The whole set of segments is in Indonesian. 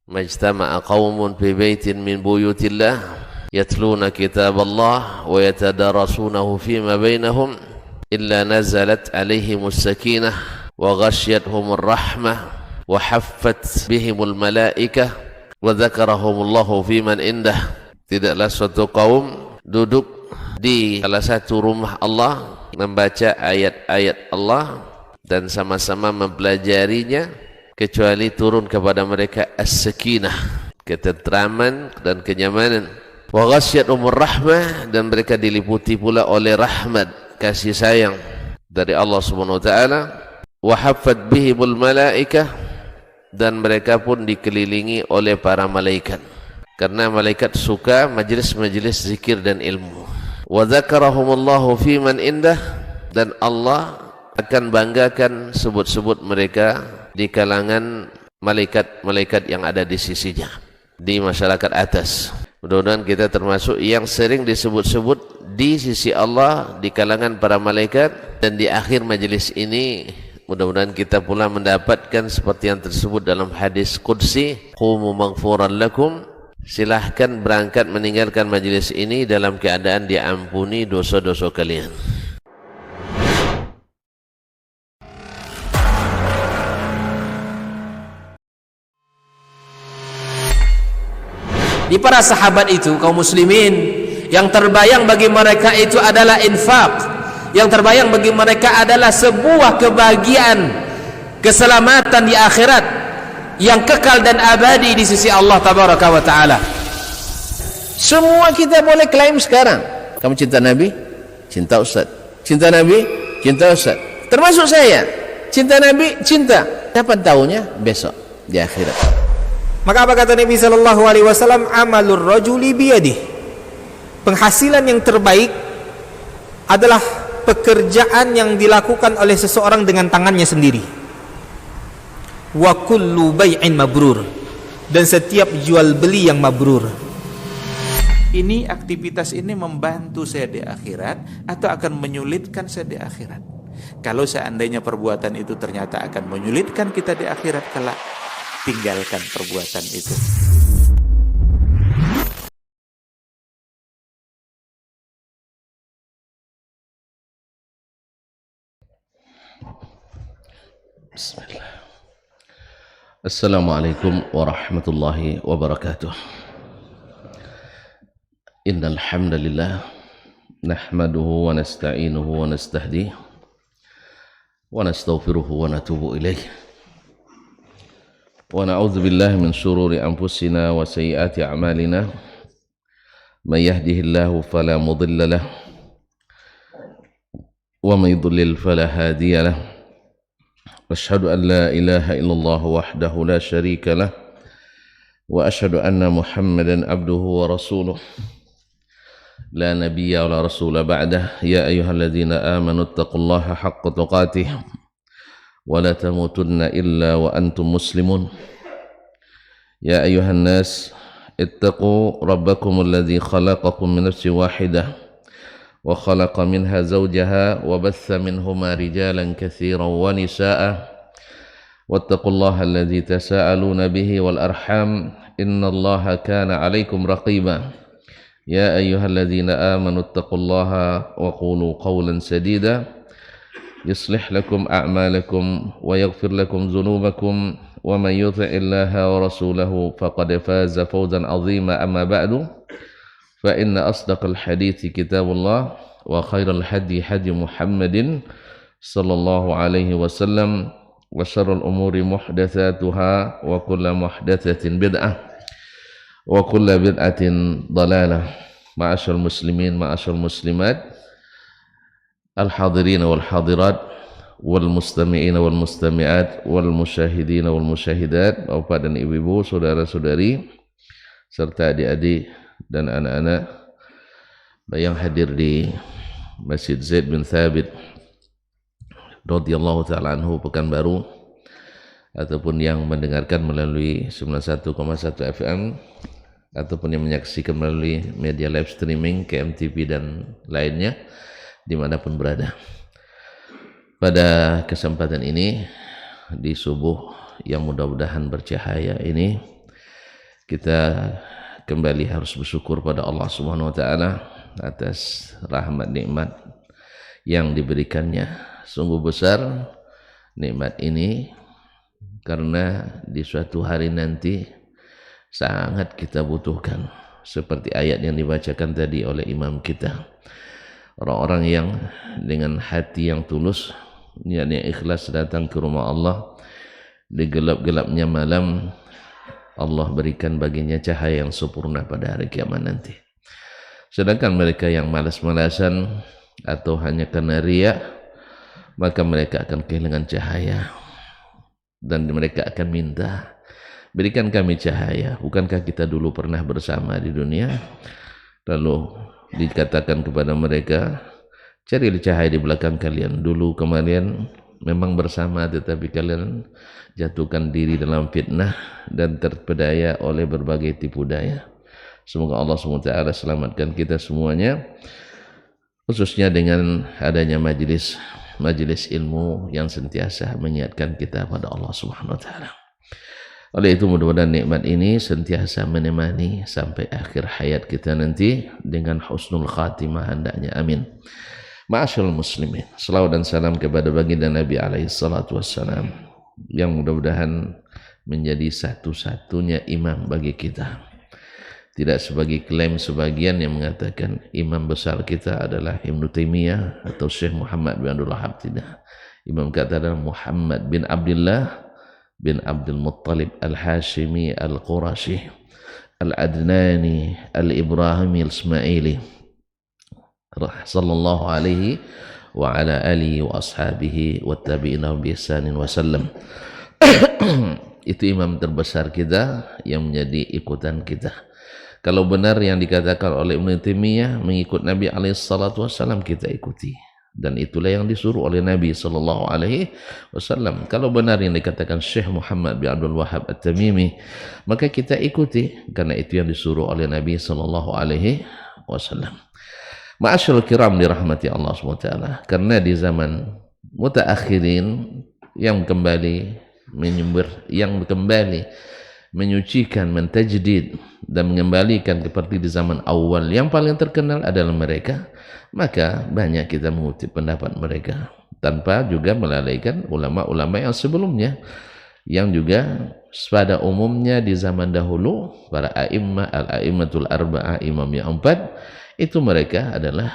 majtama'a qaumun fi baitin min buyutillah yatluna kitaballah wa yatadarasunahu fima bainahum illa nazalat alaihimus sakinah wa ghasyiyatuhumur rahmah wa haffat bihimul malaikah wa dzakarahumullahu fiman indah. Tidaklah suatu kaum duduk di salah satu rumah Allah membaca ayat-ayat Allah dan sama-sama mempelajarinya kecuali turun kepada mereka as-sakinah, ketentraman dan kenyamanan. Wa ghasyiyatuhumur rahmah, dan mereka diliputi pula oleh rahmat, kasih sayang dari Allah Subhanahu wa taala. Wa haffat bihimul malaikah, dan mereka pun dikelilingi oleh para malaikat, karena malaikat suka majlis-majlis zikir dan ilmu. Wa dzakarahumullahu fiman indah, dan Allah akan banggakan sebut-sebut mereka di kalangan malaikat-malaikat yang ada di sisinya, di masyarakat atas. Mudah-mudahan kita termasuk yang sering disebut-sebut di sisi Allah di kalangan para malaikat, dan di akhir majlis ini mudah-mudahan kita pula mendapatkan seperti yang tersebut dalam hadis qudsi, qumu maghfuran lakum, silahkan berangkat meninggalkan majlis ini dalam keadaan diampuni dosa-dosa kalian. Di para sahabat itu, kaum muslimin, yang terbayang bagi mereka itu adalah infak, yang terbayang bagi mereka adalah sebuah kebahagiaan, keselamatan di akhirat yang kekal dan abadi di sisi Allah tabaraka wa taala. Semua kita boleh klaim sekarang, kamu cinta Nabi, cinta Ustaz, cinta Nabi, cinta Ustaz, termasuk saya, cinta Nabi, cinta. Kapan tahunya? Besok di akhirat. Maka apa kata Nabi sallallahu alaihi wasallam? Amalur rajuli biyadih. Penghasilan yang terbaik adalah pekerjaan yang dilakukan oleh seseorang dengan tangannya sendiri. Wa kullu bai'in mabrur, dan setiap jual beli yang mabrur. Ini aktivitas ini membantu saya di akhirat atau akan menyulitkan saya di akhirat? Kalau seandainya perbuatan itu ternyata akan menyulitkan kita di akhirat kelak, tinggalkan perbuatan itu. Bismillah. Assalamualaikum warahmatullahi wabarakatuh. Innal hamdalillah nahmaduhu wa nasta'inuhu wa nastahdihi wa nastaghfiruhu wa natubu ilaih. Wa na'udzu billahi min shururi anfusina wa sayyiati a'malina. May yahdihillahu fala mudilla lahu wa may yudlil fala hadiya lahu. Asyhadu an la ilaha illallah wahdahu la syarika lah wa asyhadu anna Muhammadan abduhu wa rasuluh la nabiyya wa la rasula ba'dah. Ya ayyuhalladzina amanu taqullaha haqqa tuqatih wa la tamutunna illa wa antum muslimun. Ya ayyuhan nas ittaqu rabbakum alladzi khalaqakum min nafsin wahidah wa khalaqa minha zawjaha wa batha minhuma rijalan katsiran wa nisaa'a wattaqullaha alladzi tasaaluna bihi wal arham innallaha kana 'alaikum raqiba. Ya ayyuhalladzina amanu ittaqullaha wa qulu qawlan sadida yuslih lakum a'malakum wa yaghfir lakum dhunubakum wa man yuti'illaha wa rasulahu faqad faza fawzan 'azima. Amma ba'du, fa inna asdaqal hadithi kitabullah wa khairal hadi hadi Muhammadin sallallahu alaihi wasallam wa syarrul umuri muhdatsatuha wa kullu muhdatsatin bid'ah wa kullu bid'atin dhalalah. Ma'asyiral muslimin, ma'asyiral muslimat, al hadirin wal hadirat, wal mustami'in wal mustami'at, wal musyahidin wal musyahidat, bapak dan ibu-ibu, saudara-saudari serta adik-adik dan anak-anak yang hadir di Masjid Zaid bin Thabit radhiyallahu ta'ala anhu Pekanbaru, ataupun yang mendengarkan melalui 91,1 FM, ataupun yang menyaksikan melalui media live streaming KMTV dan lainnya dimanapun berada. Pada kesempatan ini, di subuh yang mudah-mudahan bercahaya ini, kita kembali harus bersyukur pada Allah Subhanahu wa taala atas rahmat nikmat yang diberikannya. Sungguh besar nikmat ini, karena di suatu hari nanti sangat kita butuhkan, seperti ayat yang dibacakan tadi oleh imam kita. Orang-orang yang dengan hati yang tulus, niat yang ikhlas datang ke rumah Allah di gelap-gelapnya malam, Allah berikan baginya cahaya yang sempurna pada hari kiamat nanti. Sedangkan mereka yang malas-malasan atau hanya karena riya, maka mereka akan kehilangan cahaya dan mereka akan minta, berikan kami cahaya. Bukankah kita dulu pernah bersama di dunia? Lalu dikatakan kepada mereka, cari cahaya di belakang kalian. Dulu kemarin memang bersama, tetapi kalian jatuhkan diri dalam fitnah dan terpedaya oleh berbagai tipu daya. Semoga Allah SWT selamatkan kita semuanya, khususnya dengan adanya majelis ilmu yang sentiasa mengingatkan kita pada Allah Subhanahu wa taala. Oleh itu mudah-mudahan nikmat ini sentiasa menemani sampai akhir hayat kita nanti dengan husnul khatimah hendaknya. Amin. Ma'asyiral muslimin, selawat dan salam kepada baginda Nabi alaihi salatu wassalam yang mudah-mudahan menjadi satu-satunya imam bagi kita. Tidak sebagai klaim sebagian yang mengatakan imam besar kita adalah Ibnu Taimiyah atau Syekh Muhammad bin Abdul Wahhab. Tidak. Imam kita adalah Muhammad bin Abdullah bin Abdul Muttalib al-Hashimi al-Qurashi al-Adnani al-Ibrahimi al-Ismaili sallallahu alaihi wa ala alihi wa ashabihi wa tabi'ina bi ihsanin wa sallam. Itu imam terbesar kita yang menjadi ikutan kita. Kalau benar yang dikatakan oleh Ibnu Taimiyah mengikut Nabi alaihi salatu wasallam, kita ikuti. Dan itulah yang disuruh oleh Nabi sallallahu alaihi wasallam. Kalau benar yang dikatakan Syekh Muhammad bin Abdul Wahhab At-Tamimi, maka kita ikuti, karena itu yang disuruh oleh Nabi sallallahu alaihi wasallam. Ma'asyiral kiram dirahmati Allah SWT, karena di zaman mutaakhirin yang kembali menyucikan, mentajdid dan mengembalikan seperti di zaman awal, yang paling terkenal adalah mereka, maka banyak kita mengutip pendapat mereka tanpa juga melalaikan ulama-ulama yang sebelumnya, yang juga pada umumnya di zaman dahulu para al-a'immatul arba'ah, imam yang 4, itu mereka adalah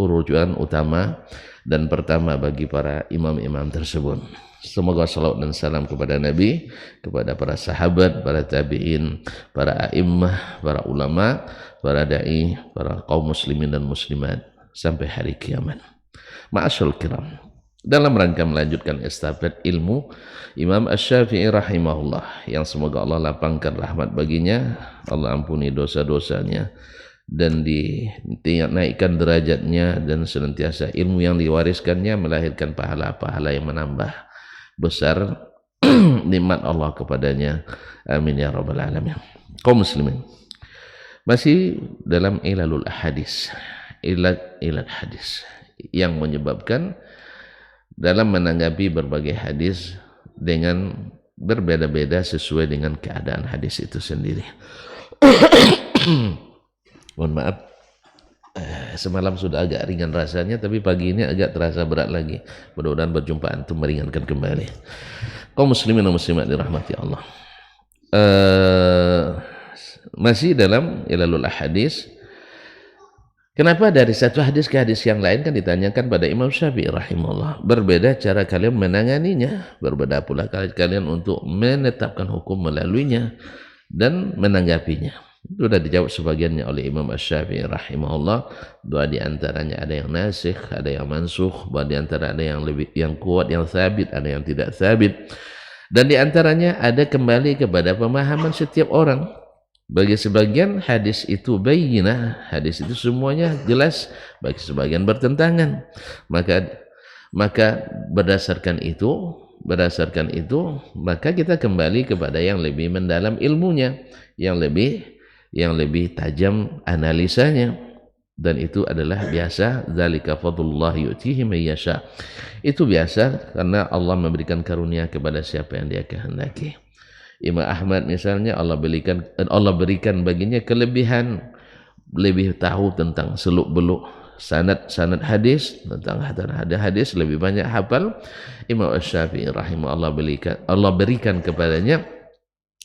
urutan utama dan pertama bagi para imam-imam tersebut. Semoga salawat dan salam kepada Nabi, kepada para sahabat, para tabi'in, para a'immah, para ulama, para da'i, para kaum muslimin dan muslimat sampai hari kiamat. Ma'asyul kiram, dalam rangka melanjutkan estafet ilmu Imam Asy-Syafi'i rahimahullah, yang semoga Allah lapangkan rahmat baginya, Allah ampuni dosa-dosanya dan dinaikkan derajatnya, dan senantiasa ilmu yang diwariskannya melahirkan pahala-pahala yang menambah besar nikmat Allah kepadanya. Amin ya rabbal alamin. Kaum muslimin, masih dalam ilalul hadis, ilat hadis yang menyebabkan dalam menanggapi berbagai hadis dengan berbeda-beda sesuai dengan keadaan hadis itu sendiri. Mohon maaf, semalam sudah agak ringan rasanya, tapi pagi ini agak terasa berat lagi. Mudah-mudahan berjumpa antum meringankan kembali. Kaum muslimin dan muslimat dirahmati Allah. Masih dalam ilalul hadis. Kenapa dari satu hadis ke hadis yang lain? Kan ditanyakan pada Imam Syafi'i rahimahullah. Berbeda cara kalian menanganinya, berbeda pula kalian untuk menetapkan hukum melaluinya dan menanggapinya. Itu sudah dijawab sebagiannya oleh Imam Asy-Syafi'i rahimahullah. Dua di antaranya ada yang nasikh, ada yang mansukh, dua di antara ada yang lebih yang kuat, yang sabit, ada yang tidak sabit. Dan di antaranya ada kembali kepada pemahaman setiap orang. Bagi sebagian hadis itu bayyinah, hadis itu semuanya jelas, bagi sebagian bertentangan. Maka berdasarkan itu maka kita kembali kepada yang lebih mendalam ilmunya, yang lebih tajam analisanya, dan itu adalah biasa. Zalika fadlullah yu'tihi may yasha. Itu biasa karena Allah memberikan karunia kepada siapa yang Dia kehendaki. Imam Ahmad misalnya Allah berikan baginya kelebihan, lebih tahu tentang seluk-beluk sanad hadis, tentang hadis lebih banyak hafal. Imam Syafi'i rahimahullah Allah berikan kepadanya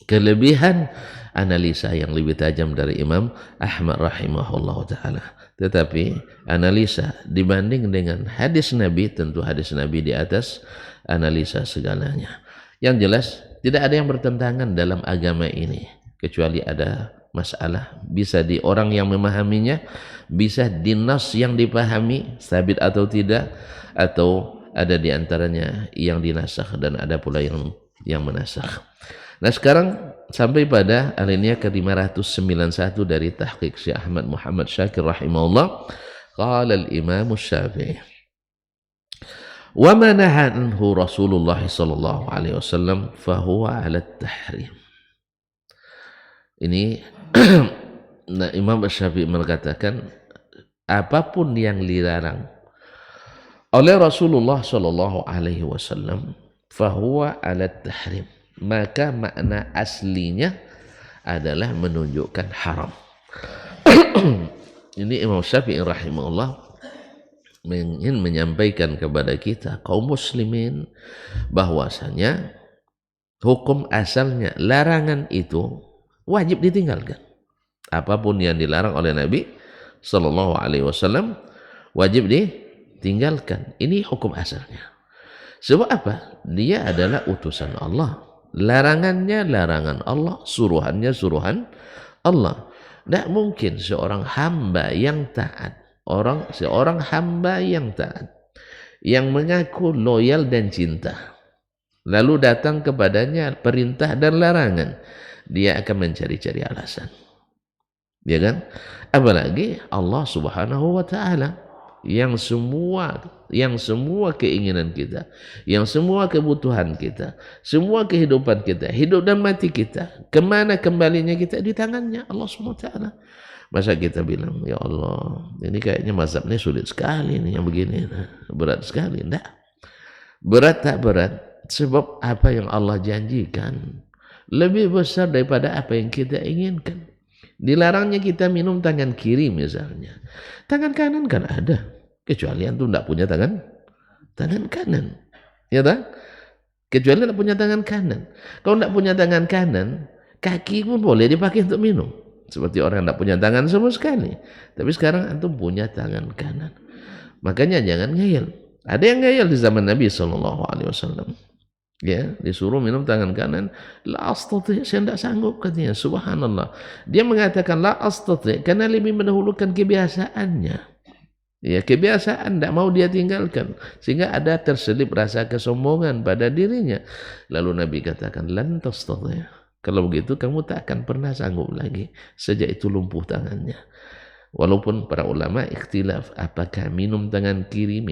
kelebihan analisa yang lebih tajam dari Imam Ahmad rahimahullah taala. Tetapi analisa dibanding dengan hadis Nabi, tentu hadis Nabi di atas analisa segalanya. Yang jelas tidak ada yang bertentangan dalam agama ini, kecuali ada masalah bisa di orang yang memahaminya, bisa di nas yang dipahami sabit atau tidak, atau ada di antaranya yang dinasakh dan ada pula yang menasakh. Nah sekarang sampai pada alinea ke-591 dari tahqiq Syekh Ahmad Muhammad Syakir rahimahullah. Qala al-Imam Syafi'i wa ma naha anhu Rasulullah sallallahu alaihi wasallam fa huwa 'ala at-tahrim. Ini nah, Imam Syafi'i mengatakan apapun yang dilarang oleh Rasulullah sallallahu alaihi wasallam fa huwa 'ala at-tahrim, maka makna aslinya adalah menunjukkan haram. Ini Imam Syafi'i rahimahullah ingin menyampaikan kepada kita kaum muslimin bahwasanya hukum asalnya larangan itu wajib ditinggalkan. Apapun yang dilarang oleh Nabi sallallahu alaihi wasallam wajib ditinggalkan. Ini hukum asalnya. Sebab apa? Dia adalah utusan Allah. Larangannya larangan Allah, suruhannya suruhan Allah. Tidak mungkin seorang hamba yang taat, seorang hamba yang taat, yang mengaku loyal dan cinta, lalu datang kepadanya perintah dan larangan, dia akan mencari-cari alasan, ya kan? Apalagi Allah Subhanahu wa taala yang semua keinginan kita, yang semua kebutuhan kita, semua kehidupan kita, hidup dan mati kita, kemana kembalinya kita di tangannya Allah Subhanahu wa taala. Masa kita bilang, ya Allah, ini kayaknya mazhabnya sulit sekali nih yang begini, berat sekali. Enggak, berat tak berat, sebab apa yang Allah janjikan lebih besar daripada apa yang kita inginkan. Dilarangnya kita minum tangan kiri misalnya, tangan kanan kan ada, kecuali antum tidak punya tangan kanan, ya tak? Kecuali tidak punya tangan kanan. Kalau tidak punya tangan kanan, kaki pun boleh dipakai untuk minum. Seperti orang yang tidak punya tangan sama sekali. Tapi sekarang antum punya tangan kanan. Makanya jangan ngeyel. Ada yang ngeyel di zaman Nabi SAW. Ya, disuruh minum tangan kanan. La astati, saya tidak sanggup katanya. Subhanallah. Dia mengatakan la astati karena lebih mendahulukan kebiasaannya. Ya, kebiasaan tidak mau dia tinggalkan. Sehingga ada terselip rasa kesombongan pada dirinya. Lalu Nabi katakan lan tastati. Kalau begitu kamu tak akan pernah sanggup lagi. Sejak itu lumpuh tangannya. Walaupun para ulama ikhtilaf apakah minum tangan kiri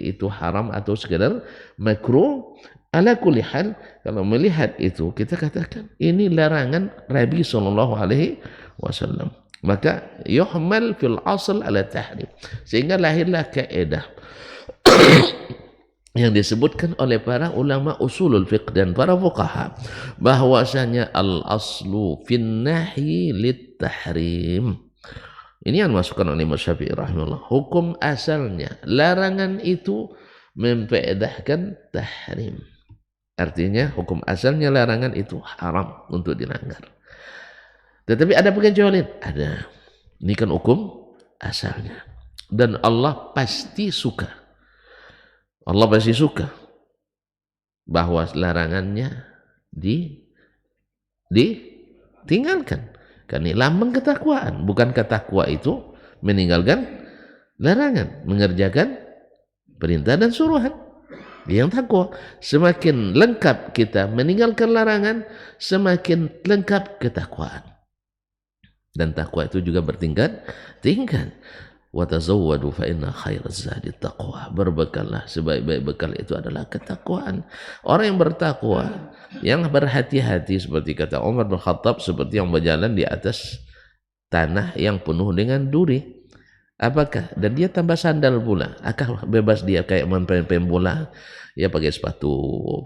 itu haram atau sekedar makruh. Ala kulli hal, kalau melihat itu kita katakan ini larangan Nabi sallallahu alaihi wasallam. Maka yuhmal fil asl ala tahrim. Sehingga lahirlah kaidah yang disebutkan oleh para ulama usulul fiqh dan para fuqaha bahwasanya al-aslu fin nahyi lit tahrim. Ini yang dimasukkan oleh Imam Syafi'i rahimahullah. Hukum asalnya larangan itu memfaedahkan tahrim. Artinya hukum asalnya larangan itu haram untuk dilanggar. Tetapi ada pengecualian? Ada. Ini kan hukum asalnya. Dan Allah pasti suka. Allah pasti suka bahwa larangannya ditinggalkan. Karena ini lambang ketakwaan. Bukan ketakwa itu meninggalkan larangan, mengerjakan perintah dan suruhan. Yang takwa, semakin lengkap kita meninggalkan larangan, semakin lengkap ketakwaan. Dan takwa itu juga bertingkat-tingkat. Wa tazawwadu fa inna khairaz zadi taqwa. Berbekallah, sebaik-baik bekal itu adalah ketakwaan. Orang yang bertakwa, yang berhati-hati seperti kata Umar bin Khattab, seperti yang berjalan di atas tanah yang penuh dengan duri. Apakah? Dan dia tambah sandal pula. Akal bebas dia kayak main bola. Ya pakai sepatu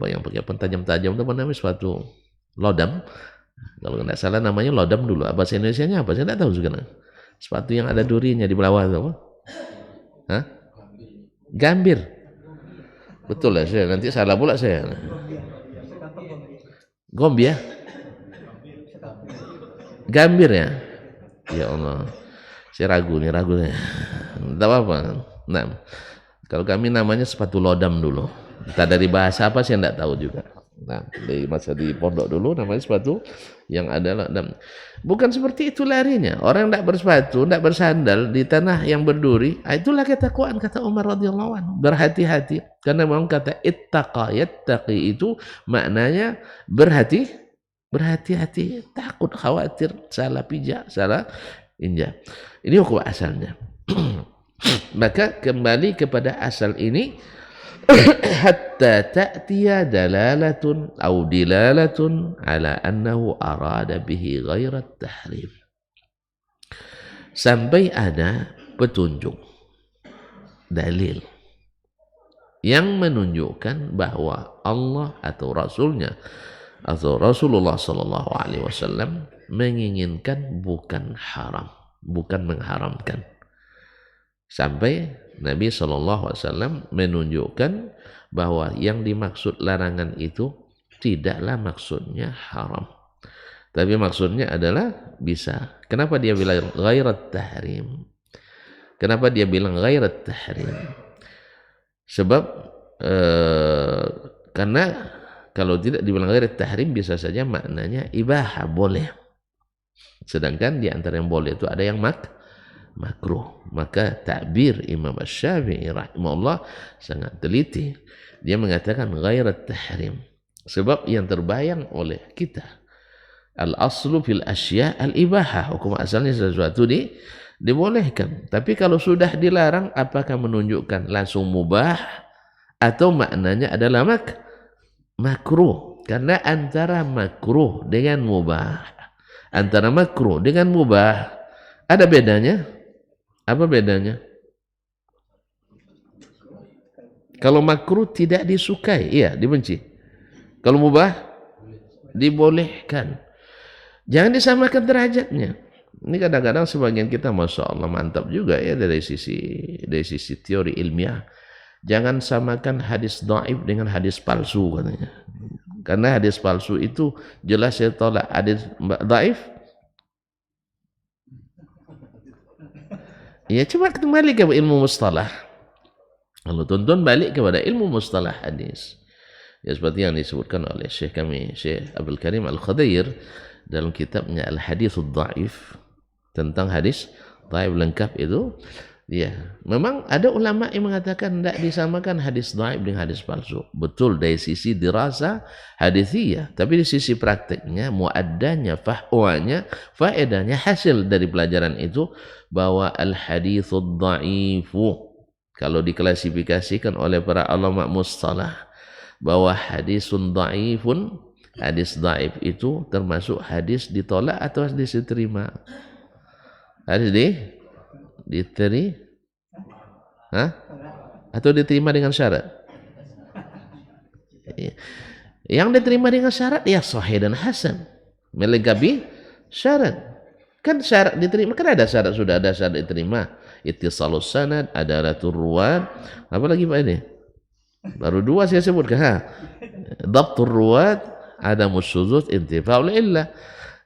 yang pakai tajam-tajam, apa namanya sepatu Lodam. Kalau tidak salah namanya lodam dulu. Bahasa Indonesianya apa? Saya tidak tahu sekarang. Sepatu yang ada durinya di bawah itu apa? Hah? Gambir. Betul lah saya. Nanti salah pula saya. Gombi ya? Gambir ya? Ya Allah. Saya ragu nih. Tidak apa-apa. Nah, kalau kami namanya sepatu lodam dulu. Entah dari bahasa apa saya tidak tahu juga. Nah, dari masa di pondok dulu namanya sepatu yang ada lodam. Bukan seperti itu larinya. Orang tidak bersepatu, tidak bersandal di tanah yang berduri. Itulah ketakwaan kata Umar radhiyallahu anhu. Berhati-hati. Karena memang kata ittaqa yattaqi itu maknanya berhati-hati, takut, khawatir, salah pijak, salah injak. Ini hukum asalnya. Maka kembali kepada asal ini hatta ta'tiya dalalatun au dilalatun ala annahu arada bihi ghairat tahrim, sampai ada petunjuk dalil yang menunjukkan bahwa Allah atau Rasulnya atau Rasulullah sallallahu alaihi wasallam menginginkan bukan haram, bukan mengharamkan. Sampai Nabi SAW menunjukkan bahwa yang dimaksud larangan itu tidaklah maksudnya haram, tapi maksudnya adalah bisa. Kenapa dia bilang ghairat tahrim? Kenapa dia bilang ghairat tahrim? Sebab karena kalau tidak dibilang ghairat tahrim bisa saja maknanya ibaha, boleh. Sedangkan di antara yang boleh itu ada yang makruh. Maka takbir Imam Asy-Syafi'i rahimahullah sangat teliti. Dia mengatakan ghairat tahrim. Sebab yang terbayang oleh kita al-aslu fil asya' al-ibahah. Hukum asalnya sesuatu dibolehkan. Tapi kalau sudah dilarang, apakah menunjukkan langsung mubah atau maknanya adalah makruh? Karena antara makruh dengan mubah, antara makruh dengan mubah ada bedanya. Apa bedanya? Kalau makruh tidak disukai, iya, dibenci. Kalau mubah dibolehkan. Jangan disamakan derajatnya. Ini kadang-kadang sebagian kita, masya Allah, mantap juga ya dari sisi teori ilmiah. Jangan samakan hadis dhaif dengan hadis palsu katanya. Karena hadis palsu itu jelas saya tolak. Hadis dhaif, ya coba kembali ke ilmu mustalah. Kalau tonton balik kepada ilmu mustalah hadis. Ya seperti yang disebutkan oleh Syekh kami, Syekh Abdul Karim Al-Khadir dalam kitabnya Al-Hadithud Dhaif, tentang hadis dhaif lengkap itu. Ya, memang ada ulama yang mengatakan tidak disamakan hadis dhaif dengan hadis palsu. Betul dari sisi dirasa hadithiyah, tapi di sisi prakteknya, muaddanya, fahwanya, faedahnya, hasil dari pelajaran itu bahwa al-hadithud dhaifu, kalau diklasifikasikan oleh para ulama mustalah, bahwa hadisun dhaifun, hadis dhaif itu termasuk hadis ditolak atau hadis diterima? Hadis diterima, atau diterima dengan syarat? Yang diterima dengan syarat ya sahih dan hasan, melengkapi syarat. Kan syarat diterima, kan ada syarat, sudah ada syarat diterima. Ittisalus sanad, adalatul ruwat, apa lagi Pak ini? Baru dua saya sebutkan. Dhabtur ruwat, adamus syuzuz, intifa'ul illah.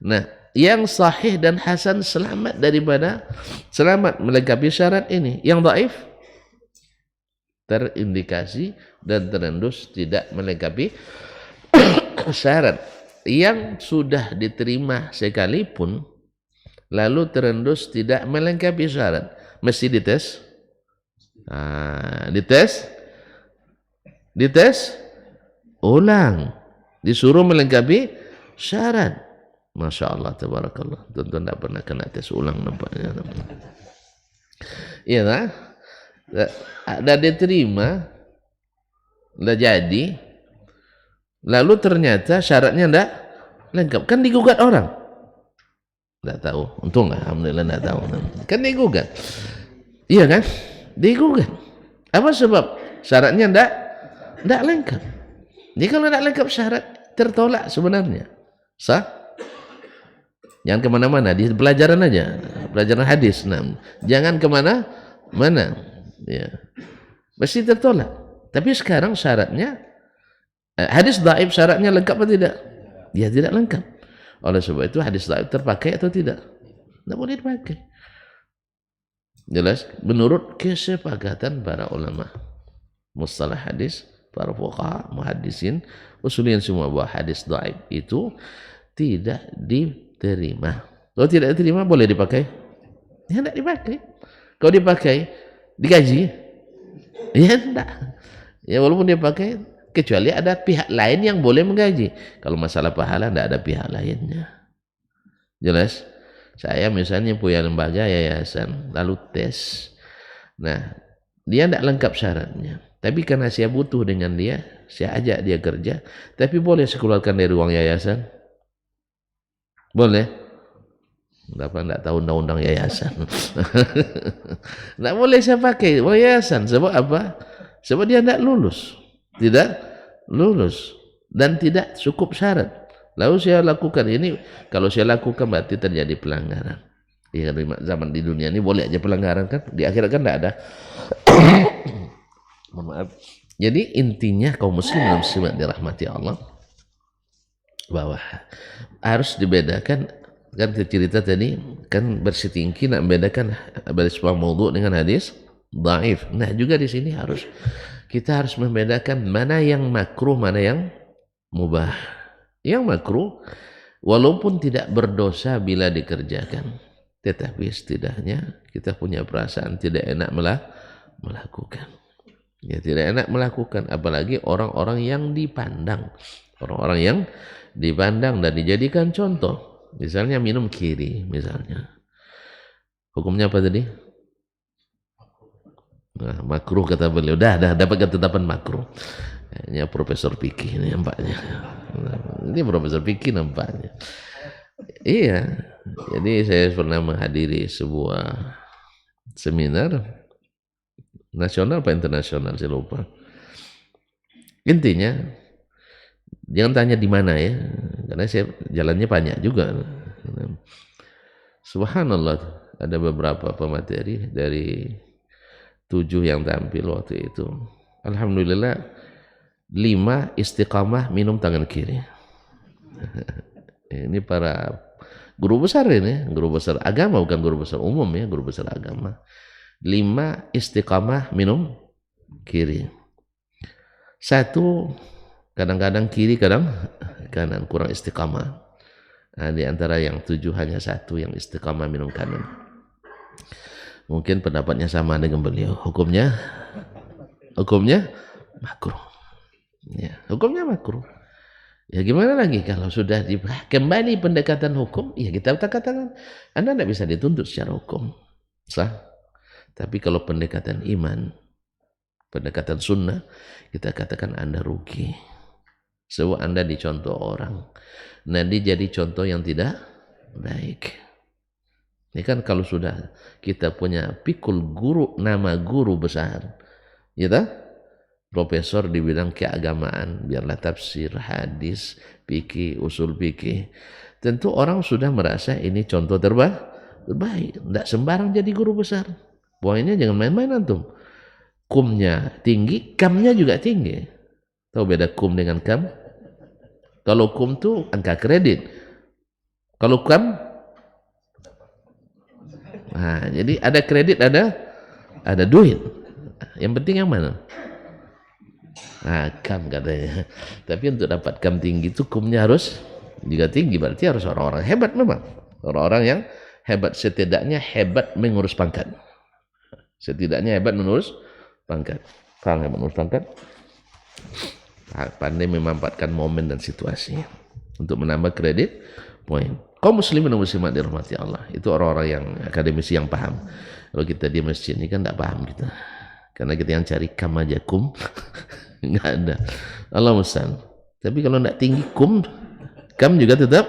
Nah, yang sahih dan hasan selamat melengkapi syarat ini. Yang dhaif terindikasi dan terendus tidak melengkapi syarat. Yang sudah diterima sekalipun lalu terendus tidak melengkapi syarat, mesti dites. Dites ulang, disuruh melengkapi syarat. Masya Allah, tabarakallah. Tentu tidak pernah kena tes ulang nampaknya. Iya lah, dah diterima, dah jadi, lalu ternyata syaratnya tidak lengkap, kan digugat orang. Tidak tahu, untung alhamdulillah tidak tahu. Kan digugat, iya kan? Digugat. Apa sebab? Syaratnya tidak lengkap. Jadi kalau tidak lengkap syarat, tertolak sebenarnya. Sah? Jangan kemana-mana, di pelajaran aja, pelajaran hadis. Nah, jangan kemana-mana. Ya. Mesti tertolak. Tapi sekarang syaratnya, hadis dhaif syaratnya lengkap atau tidak? Ya tidak lengkap. Oleh sebab itu hadis dhaif terpakai atau tidak? Tidak boleh dipakai. Jelas? Menurut kesepakatan para ulama mustalah hadis, para fuqaha, muhaddisin, usuliyin semua bahwa hadis dhaif itu tidak diterima. Kalau tidak diterima boleh dipakai? Ya tidak dipakai. Kalau dipakai digaji? Ya tidak. Ya walaupun dipakai, kecuali ada pihak lain yang boleh menggaji. Kalau masalah pahala tidak ada pihak lainnya. Jelas? Saya misalnya punya lembaga yayasan, lalu tes. Nah, dia tidak lengkap syaratnya. Tapi karena saya butuh dengan dia, saya ajak dia kerja. Tapi boleh saya keluarkan dari uang yayasan? Boleh? Tidak tahu undang-undang yayasan. Tidak boleh saya pakai uang yayasan. Sebab apa? Sebab dia tidak lulus. Tidak lulus. Dan tidak cukup syarat. Lalu saya lakukan ini, kalau saya lakukan berarti terjadi pelanggaran. Ya, zaman di dunia ini boleh aja pelanggaran kan, di akhirat kan tidak ada. Mohon maaf. Jadi intinya kaum muslimin dan muslimat dirahmati Allah, bahwa harus dibedakan, kan cerita tadi kan bersetingki nak membedakan sebuah maudhu dengan hadis dhaif. Nah juga di sini kita harus membedakan mana yang makruh, mana yang mubah. Yang makruh walaupun tidak berdosa bila dikerjakan, tetapi setidaknya kita punya perasaan tidak enak melakukan. Ya tidak enak melakukan, apalagi orang-orang yang dipandang, orang-orang yang dipandang dan dijadikan contoh. Misalnya minum kiri, misalnya. Hukumnya apa tadi? Nah, makruh kata beliau. Dah dapat ketetapan makruh. Ini profesor fikih ini nampaknya. Ini profesor fikih nampaknya. Iya. Jadi saya pernah menghadiri sebuah seminar nasional apa internasional, saya lupa. Intinya jangan tanya di mana ya, karena saya jalannya banyak juga. Subhanallah, ada beberapa pemateri dari 7 yang tampil waktu itu. Alhamdulillah 5 istiqamah minum tangan kiri. Ini para guru besar ini, guru besar agama, bukan guru besar umum ya, guru besar agama. 5 istiqamah minum kiri. 1 kadang-kadang kiri, kadang kanan, kurang istiqamah. Nah, di antara yang 7 hanya 1 yang istiqamah minum kanan. Mungkin pendapatnya sama dengan beliau. Hukumnya makruh. Ya, hukumnya makruh. Ya gimana lagi kalau sudah kembali pendekatan hukum, ya kita katakan Anda tidak bisa dituntut secara hukum. Sah. Tapi kalau pendekatan iman, pendekatan sunnah, kita katakan Anda rugi. Sebab Anda dicontoh orang. Nanti jadi contoh yang tidak baik. Ini kan kalau sudah kita punya pikul guru, nama guru besar, ya tak? Profesor di bidang keagamaan, biarlah tafsir, hadis, fikih, usul fikih. Tentu orang sudah merasa ini contoh terbaik. Tidak sembarang jadi guru besar. Poinnya jangan main-main antum. Kumnya tinggi, kamnya juga tinggi. Tahu beda kum dengan kam? Kalau kum itu angka kredit. Kalau kam, nah, jadi ada kredit, ada duit. Yang penting yang mana? Nah, kam katanya. Tapi untuk dapat kam tinggi itu kumnya harus juga tinggi, berarti harus orang-orang hebat memang. Orang-orang yang hebat, setidaknya hebat mengurus pangkat. Setidaknya hebat mengurus pangkat. Paham hebat mengurus pangkat? Pandai memanfaatkan momen dan situasi untuk menambah kredit poin. Kaum muslimin dan muslimat dirahmati Allah, itu orang-orang yang akademisi yang paham. Kalau kita di masjid ini kan tidak paham kita. Karena kita yang cari kam aja kum. Enggak ada. Allah musta'an. Tapi kalau tidak tinggi kum, kam juga tetap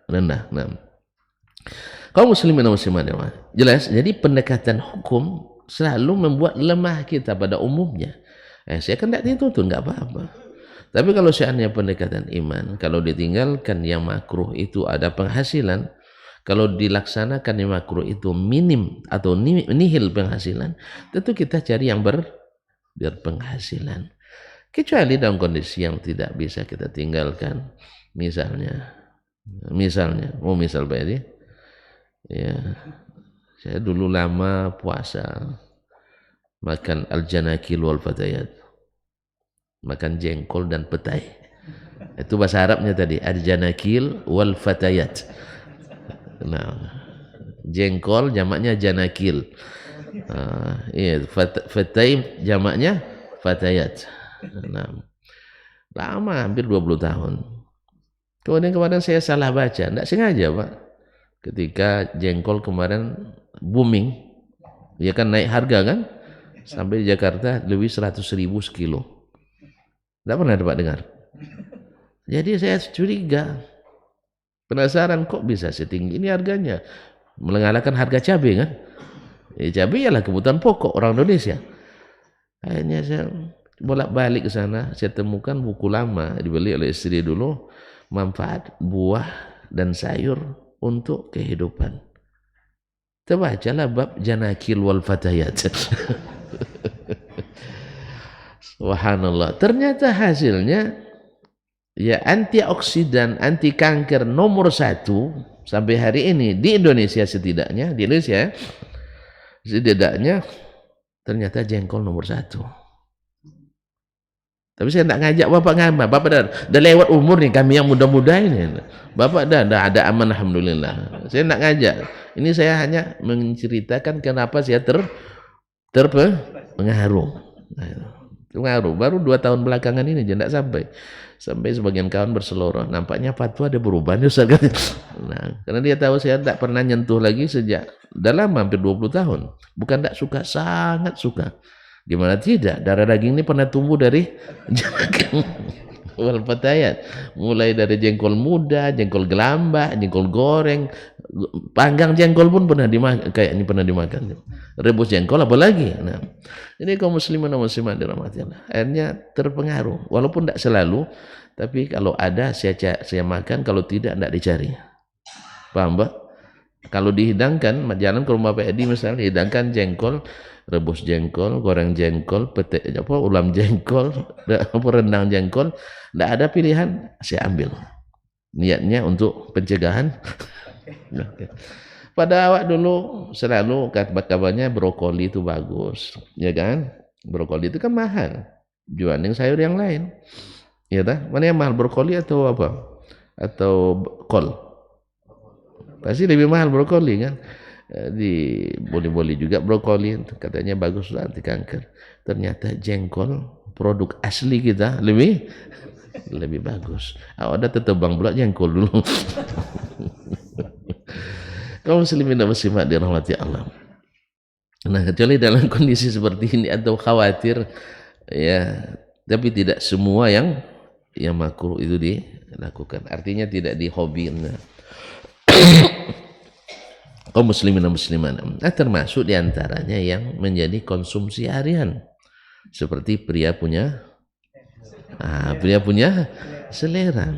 rendah. Nah, kaum muslimin dan muslimat jelas. Jadi pendekatan hukum selalu membuat lemah kita pada umumnya. Saya kan tidak dituntut, enggak apa-apa. Tapi kalau seandainya pendekatan iman, kalau ditinggalkan yang makruh itu ada penghasilan, kalau dilaksanakan yang makruh itu minim atau nihil penghasilan, tentu kita cari yang berpenghasilan. Kecuali dalam kondisi yang tidak bisa kita tinggalkan, misalnya, misal Pak Edi, ya, saya dulu lama puasa, makan al-janakil wal fatayat, makan jengkol dan petai. Itu bahasa Arabnya tadi, al-janakil wal fatayat. Nah, jengkol jamaknya janakil. Iya, fatai jamaknya fatayat. Nah, lama, hampir 20 tahun. Kemudian saya salah baca, tidak sengaja Pak. Ketika jengkol kemarin booming, ya kan naik harga kan, sampai di Jakarta lebih 100.000 sekilo. Tidak pernah Pak dengar. Jadi saya curiga, penasaran kok bisa setinggi ini harganya, mengalahkan harga cabai kan? Cabai ialah kebutuhan pokok orang Indonesia. Akhirnya saya bolak-balik ke sana, saya temukan buku lama dibeli oleh istri dulu, manfaat buah dan sayur untuk kehidupan. Terbacalah bab janakil wal fatayat. Subhanallah. Ternyata hasilnya ya antioksidan, anti kanker nomor 1 sampai hari ini di Indonesia setidaknya, ternyata jengkol nomor 1. Tapi saya tidak ngajak Bapak ngamal. Bapak dah lewat umur nih kami yang muda-muda ini. Bapak dah ada aman alhamdulillah. Saya tidak ngajak. Ini saya hanya menceritakan kenapa saya terpengaruh. Pengaruh. Baru 2 tahun belakangan ini tidak sampai sebagian kawan berseloroh. Nampaknya fatwa ada berubah nih Ustaz. Nah, karena dia tahu saya tidak pernah nyentuh lagi sejak dalam hampir 20 tahun. Bukan tidak suka, sangat suka. Gimana tidak, darah daging ini pernah tumbuh dari jengkol wal fatayat, mulai dari jengkol muda, jengkol gelambah, jengkol goreng, panggang jengkol pun pernah dimakan, kayaknya pernah dimakan, rebus jengkol apalagi. Nah, ini kaum muslimin dan muslimat dirahmati Allah, akhirnya terpengaruh, walaupun tidak selalu, tapi kalau ada saya makan, kalau tidak dicari. Paham Pak? Kalau dihidangkan, jalan ke rumah Pak Edi misalnya, hidangkan jengkol, rebus jengkol, goreng jengkol, ulam jengkol, rendang jengkol, tidak ada pilihan, saya ambil. Niatnya untuk pencegahan. Pada awak dulu selalu kabarnya brokoli itu bagus, ya kan? Brokoli itu kan mahal, dibanding sayur yang lain. Ya dah, mana yang mahal, brokoli atau apa? Atau kol? Pasti lebih mahal brokoli kan? Boleh juga brokoli, katanya bagus anti kanker. Ternyata jengkol produk asli kita lebih bagus. Ada tetebang pula jengkol dulu. Kaum muslimin dan muslimat dirahmati Allah. Nah, kecuali dalam kondisi seperti ini atau khawatir ya, tapi tidak semua yang makruh itu dilakukan. Artinya tidak dihobiin. Kaum muslimin dan muslimat, termasuk diantaranya yang menjadi konsumsi harian, seperti pria punya selera.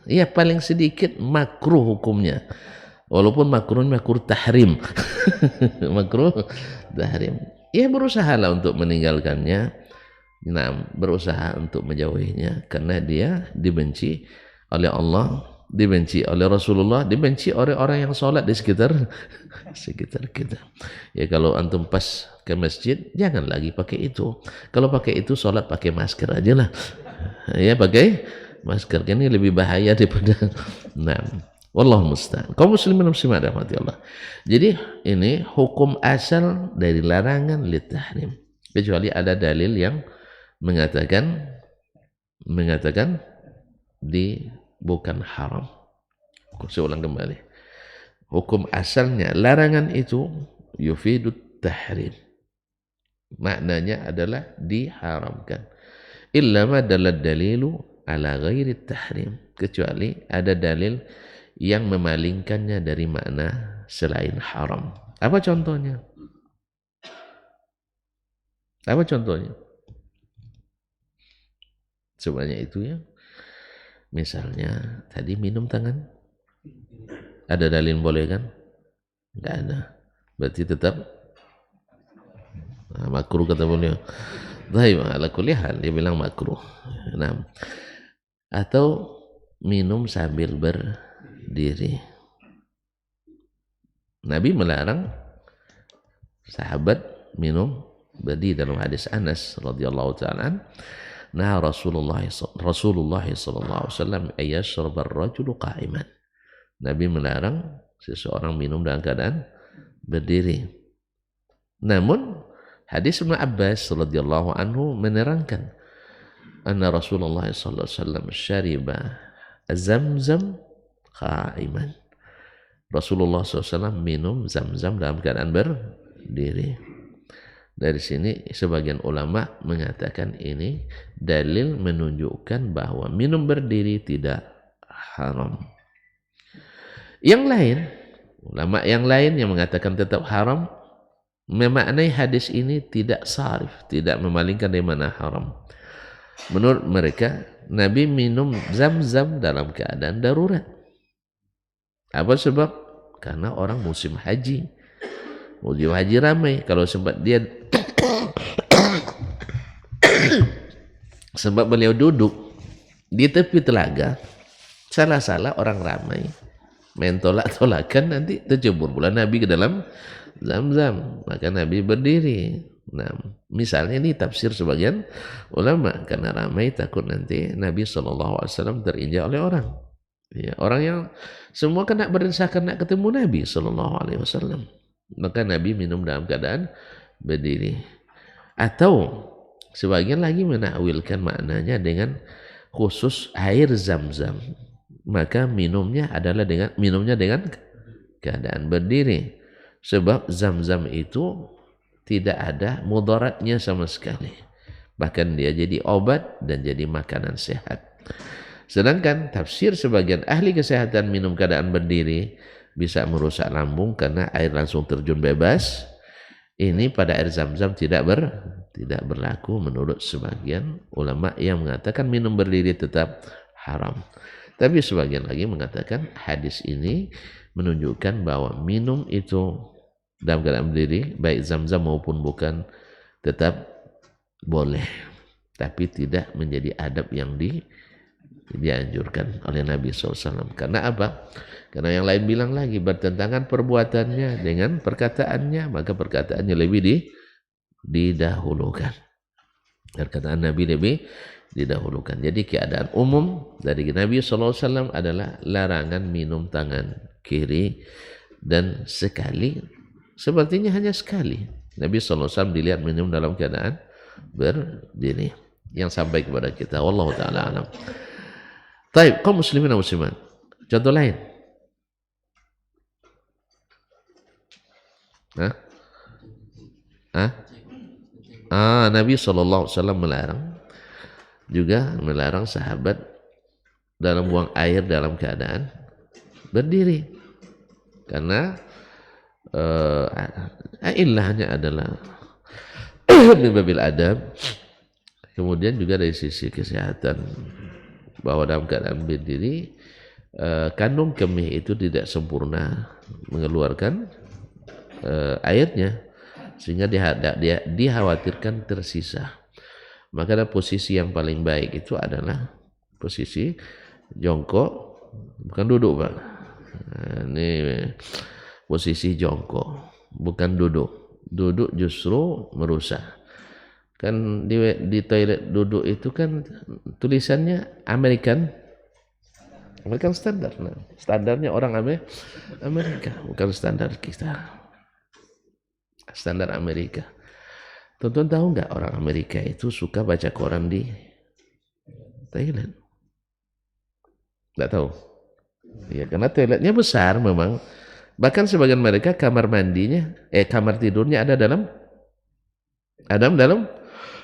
Iya, paling sedikit makruh hukumnya, walaupun makruh tahrim. Makruh tahrim. Ia berusaha lah untuk meninggalkannya, berusaha untuk menjauhinya, karena dia dibenci oleh Allah, dibenci oleh Rasulullah, dibenci oleh orang yang sholat di sekitar kita. Ya, kalau antum pas ke masjid jangan lagi pakai itu. Kalau pakai itu sholat pakai masker aja lah. Ya, pakai masker, ini lebih bahaya daripada. Wallahu musta'an. Kaum muslimin dan muslimat rahmati Allah. Jadi ini hukum asal dari larangan li tahrim, kecuali ada dalil yang mengatakan bukan haram. Saya ulang kembali. Hukum asalnya larangan itu yufidut tahrim. Maknanya adalah diharamkan. Illa ma dalal dalilu ala ghairi tahrim. Kecuali ada dalil yang memalingkannya dari makna selain haram. Apa contohnya? Semuanya itu ya. Misalnya tadi minum tangan, ada dalil boleh kan? Tidak ada. Berarti tetap makruh kata beliau. Baik, ala kulli hal dia bilang makruh. Nah, atau minum sambil berdiri. Nabi melarang sahabat minum berdiri dalam hadis Anas radhiyallahu taala. Nah, Rasulullah sallallahu alaihi wasallam ayyashrab ar-rajulu qa'iman. Nabi melarang seseorang minum dalam keadaan berdiri. Namun hadis Ibnu Abbas radhiyallahu anhu menerangkan anna Rasulullah sallallahu alaihi wasallam syariba Zamzam qa'iman. Rasulullah SAW minum Zamzam dalam keadaan berdiri. Dari sini sebagian ulama mengatakan ini dalil menunjukkan bahwa minum berdiri tidak haram. Yang lain, ulama yang lain yang mengatakan tetap haram, memaknai hadis ini tidak sarif, tidak memalingkan dari mana haram. Menurut mereka, Nabi minum Zam-Zam dalam keadaan darurat. Apa sebab? Karena orang musim haji. Musim haji ramai. Kalau sempat dia sebab beliau duduk di tepi telaga, salah-salah orang ramai main tolak-tolakan, nanti tercebur pula Nabi ke dalam Zam-Zam. Maka Nabi berdiri. Nah, misalnya ini tafsir sebagian ulama, karena ramai takut nanti Nabi SAW terinjak oleh orang. Ya, orang yang semua kena berdesakan nak ketemu Nabi SAW. Maka Nabi minum dalam keadaan berdiri. Atau sebagian lagi menakwilkan maknanya dengan khusus air Zam-Zam. Maka minumnya dengan keadaan berdiri. Sebab Zam-Zam itu tidak ada mudaratnya sama sekali. Bahkan dia jadi obat dan jadi makanan sehat. Sedangkan tafsir sebagian ahli kesehatan minum keadaan berdiri bisa merusak lambung karena air langsung terjun bebas. Ini pada air Zam-Zam tidak berlaku menurut sebagian ulama yang mengatakan minum berdiri tetap haram. Tapi sebagian lagi mengatakan hadis ini menunjukkan bahwa minum itu dalam keadaan berdiri, baik Zam-Zam maupun bukan, tetap boleh, tapi tidak menjadi adab yang dianjurkan oleh Nabi SAW. Karena apa? Karena yang lain bilang lagi bertentangan perbuatannya dengan perkataannya, maka perkataannya lebih didahulukan. Perkataan Nabi lebih didahulukan. Jadi keadaan umum dari Nabi SAW adalah larangan minum tangan kiri, dan sekali, sepertinya hanya sekali Nabi SAW dilihat minum dalam keadaan berdiri, yang sampai kepada kita. Wallahu ta'ala alam. Taib, kaum muslimin dan muslimat. Contoh lain. Nabi SAW melarang sahabat dalam buang air dalam keadaan berdiri. Karena ilahnya adalah min babil adab. Kemudian juga dari sisi kesehatan, bahwa dalam keadaan berdiri kandung kemih itu tidak sempurna mengeluarkan airnya, sehingga dia dikhawatirkan tersisa. Maka ada posisi yang paling baik itu adalah posisi jongkok, bukan duduk, Pak. Ini posisi jongkok, bukan duduk. Duduk justru merusak. Kan di toilet duduk itu kan tulisannya American standar. Nah, standarnya orang Amerika, bukan standar kita. Standar Amerika. Tonton tahu nggak orang Amerika itu suka baca koran di Thailand? Nggak tahu. Ya, karena toiletnya besar memang. Bahkan sebagian mereka kamar tidurnya ada dalam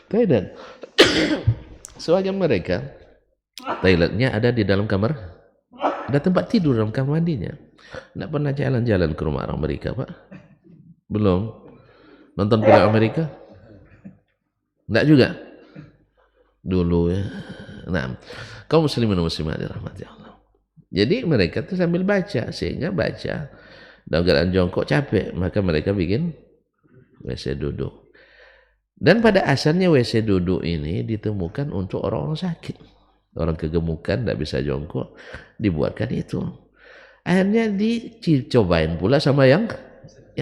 toilet. Sebagian mereka toiletnya ada di dalam kamar, ada tempat tidur dalam kamar mandinya. Nggak pernah jalan-jalan ke rumah orang Amerika, Pak? Belum? Nonton film Amerika? Nggak juga? Dulu ya, Nah, kaum muslimin dan muslimat dirahmati Allah. Jadi mereka tuh sambil baca, sehingga baca dalam keadaan jongkok capek, maka mereka bikin WC duduk. Dan pada asalnya WC duduk ini ditemukan untuk orang-orang sakit, orang kegemukan, tidak bisa jongkok, dibuatkan itu. Akhirnya dicobain pula sama yang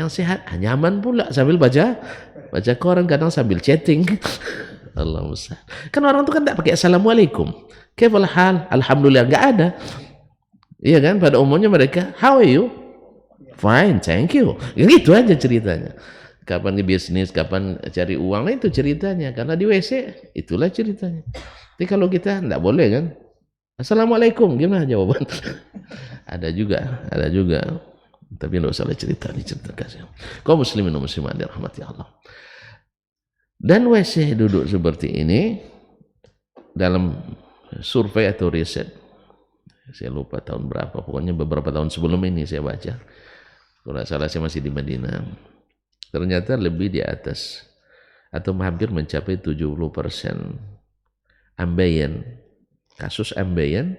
sehat, nyaman pula sambil baca koran, kadang sambil chatting. Allah Musa. Kan orang tuh kan tak pakai assalamualaikum. Kaifal hal? Alhamdulillah, enggak ada. Iya kan? Pada umumnya mereka, how are you? Fine, thank you. Gitu aja ceritanya. Kapan di bisnis, kapan cari uang, itu ceritanya. Karena di WC, itulah ceritanya. Tapi kalau kita enggak boleh kan? Assalamualaikum, gimana jawaban? Ada juga. Tapi enggak usah diceritakan. Kaum muslimin dan muslimat dirahmati Allah. Dan WC duduk seperti ini dalam survei atau riset, saya lupa tahun berapa, pokoknya beberapa tahun sebelum ini saya baca, kalau tidak salah saya masih di Madinah, ternyata lebih di atas atau hampir mencapai 70% ambeien, kasus ambeien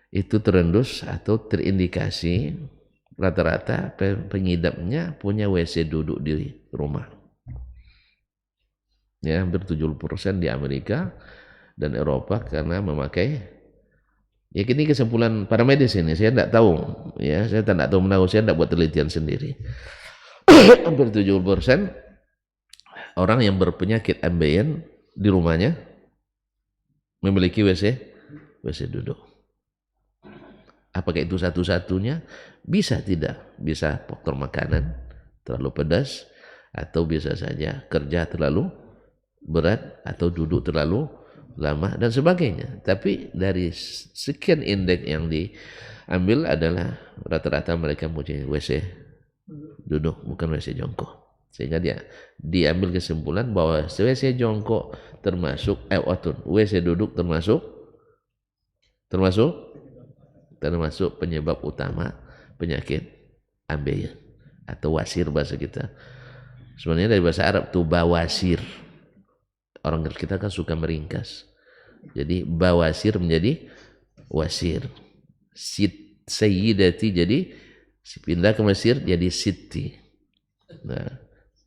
itu terendus atau terindikasi rata-rata pengidapnya punya WC duduk di rumah. Ya, hampir 70% di Amerika dan Eropa karena memakai. Ya, ini kesimpulan para medis ini, saya tidak tahu. Ya, saya tidak tahu menahu, saya tidak buat penelitian sendiri. Hampir 70% orang yang berpenyakit ambeien di rumahnya memiliki WC duduk. Apakah itu satu-satunya? Bisa tidak? Bisa faktor makanan terlalu pedas, atau bisa saja kerja terlalu berat, atau duduk terlalu lama dan sebagainya. Tapi dari sekian indeks yang diambil adalah rata-rata mereka mempunyai WC duduk, bukan WC jongkok. Sehingga dia diambil kesimpulan bahwa WC jongkok termasuk WC duduk termasuk penyebab utama penyakit ambeien atau wasir bahasa kita. Sebenarnya dari bahasa Arab tuh bawasir. Orang kita kan suka meringkas. Jadi bawasir menjadi wasir. Sayyidati jadi pindah ke Mesir jadi Siti. Nah,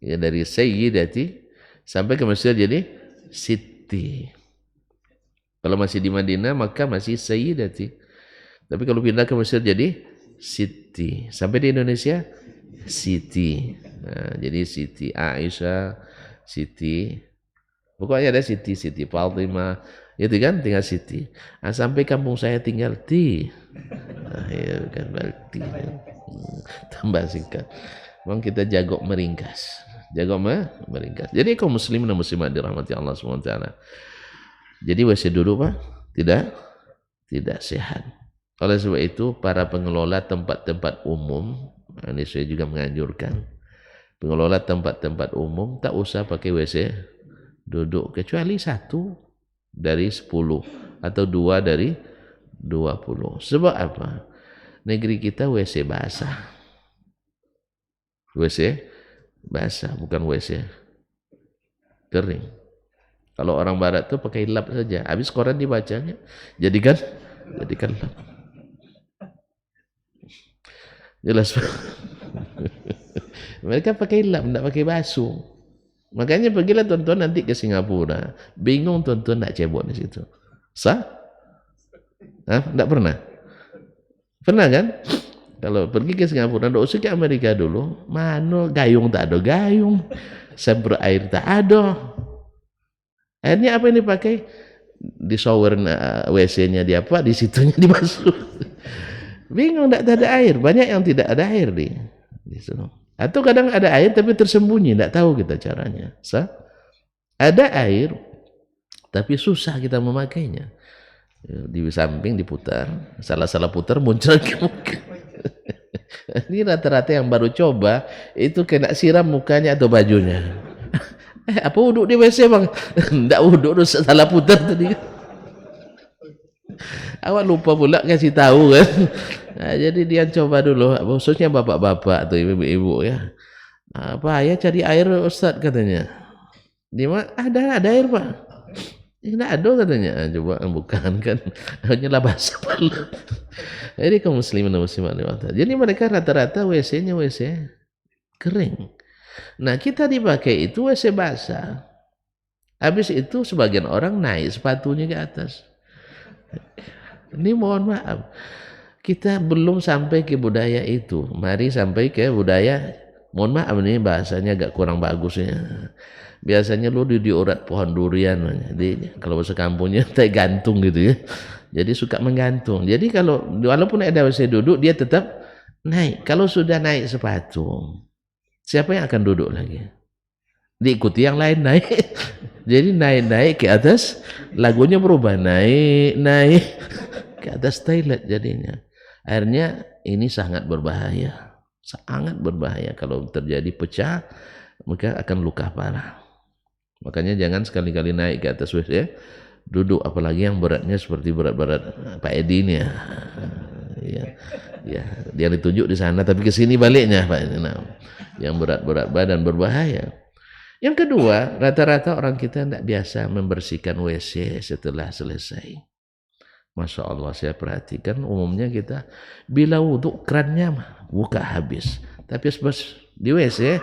ya dari Sayyidati sampai ke Mesir jadi Siti. Kalau masih di Madinah maka masih Sayyidati. Tapi kalau pindah ke Mesir jadi Siti. Sampai di Indonesia Siti. Nah, jadi Siti Aisyah, Siti, pokoknya ada Siti Fatimah, itu kan tinggal Siti. Nah, sampai kampung saya tinggal Ti. Nah, ya kan berarti tambah singkat. Memang kita jago meringkas. Jadi kaum muslimin dan muslimat dirahmati Allah SWT. Jadi WC duduk Pak tidak sehat. Oleh sebab itu para pengelola tempat-tempat umum, ini saya juga menganjurkan pengelola tempat-tempat umum tak usah pakai WC duduk, kecuali 1 dari 10 atau 2 dari 20. Sebab apa? Negeri kita WC basah, bukan WC kering. Kalau orang barat tuh pakai lap saja, habis koran dibacanya, jadikan lap. Jelas. Mereka pakai lap, tidak pakai basuh. Makanya pergilah tuan-tuan nanti ke Singapura. Bingung tuan-tuan nak cebok di situ. Sah? Tidak pernah? Pernah kan? Kalau pergi ke Singapura, tidak usah ke Amerika dulu. Mana gayung tak ada gayung. Semprot air tak ada. Akhirnya apa yang dipakai? Di shower WC-nya di apa? Di situnya dimasuk. Bingung, tidak ada air. Banyak yang tidak ada air di situ. Atau kadang ada air tapi tersembunyi, tidak tahu kita caranya. Ada air tapi susah kita memakainya. Di samping diputar, salah putar muncul ke muka. Ini rata-rata yang baru coba itu kena siram mukanya atau bajunya. Apa wuduk di WC bang? Tidak wuduk, salah putar tadi. Awak lupa pula kasih tahu kan. Nah, jadi dia coba dulu, khususnya bapak-bapak atau ibu-ibu ya. Apa ya cari air Ustaz katanya. Di mana ada air Pak. Tidak ada katanya. Coba bukan kan, hanyalah bahasa Palu. Jadi kaum muslimin dan muslimat. Jadi mereka rata-rata WC-nya WC kering. Nah kita dipakai itu WC basah. Habis itu sebagian orang naik sepatunya ke atas. Ini mohon maaf, kita belum sampai ke budaya itu. Mari sampai ke budaya. Mohon maaf ini bahasanya agak kurang bagus ya. Biasanya lu di urat pohon durian. Jadi kalau bahasa kampungnya kayak gantung gitu ya. Jadi suka menggantung. Jadi kalau walaupun ada WC duduk dia tetap naik. Kalau sudah naik sepatu, siapa yang akan duduk lagi? Diikuti yang lain naik. Jadi naik ke atas, lagunya berubah, naik ke atas toilet jadinya. Akhirnya ini sangat berbahaya. Sangat berbahaya kalau terjadi pecah, maka akan luka parah. Makanya jangan sekali-kali naik ke atas WC duduk, apalagi yang beratnya seperti berat-berat Pak Edi ini ya. Ya, dia ditunjuk di sana tapi ke sini baliknya Pak ini. Nah, yang berat-berat badan berbahaya. Yang kedua, rata-rata orang kita tidak biasa membersihkan WC setelah selesai. Masya Allah, saya perhatikan umumnya kita bila wudhu kerannya buka habis, tapi di WC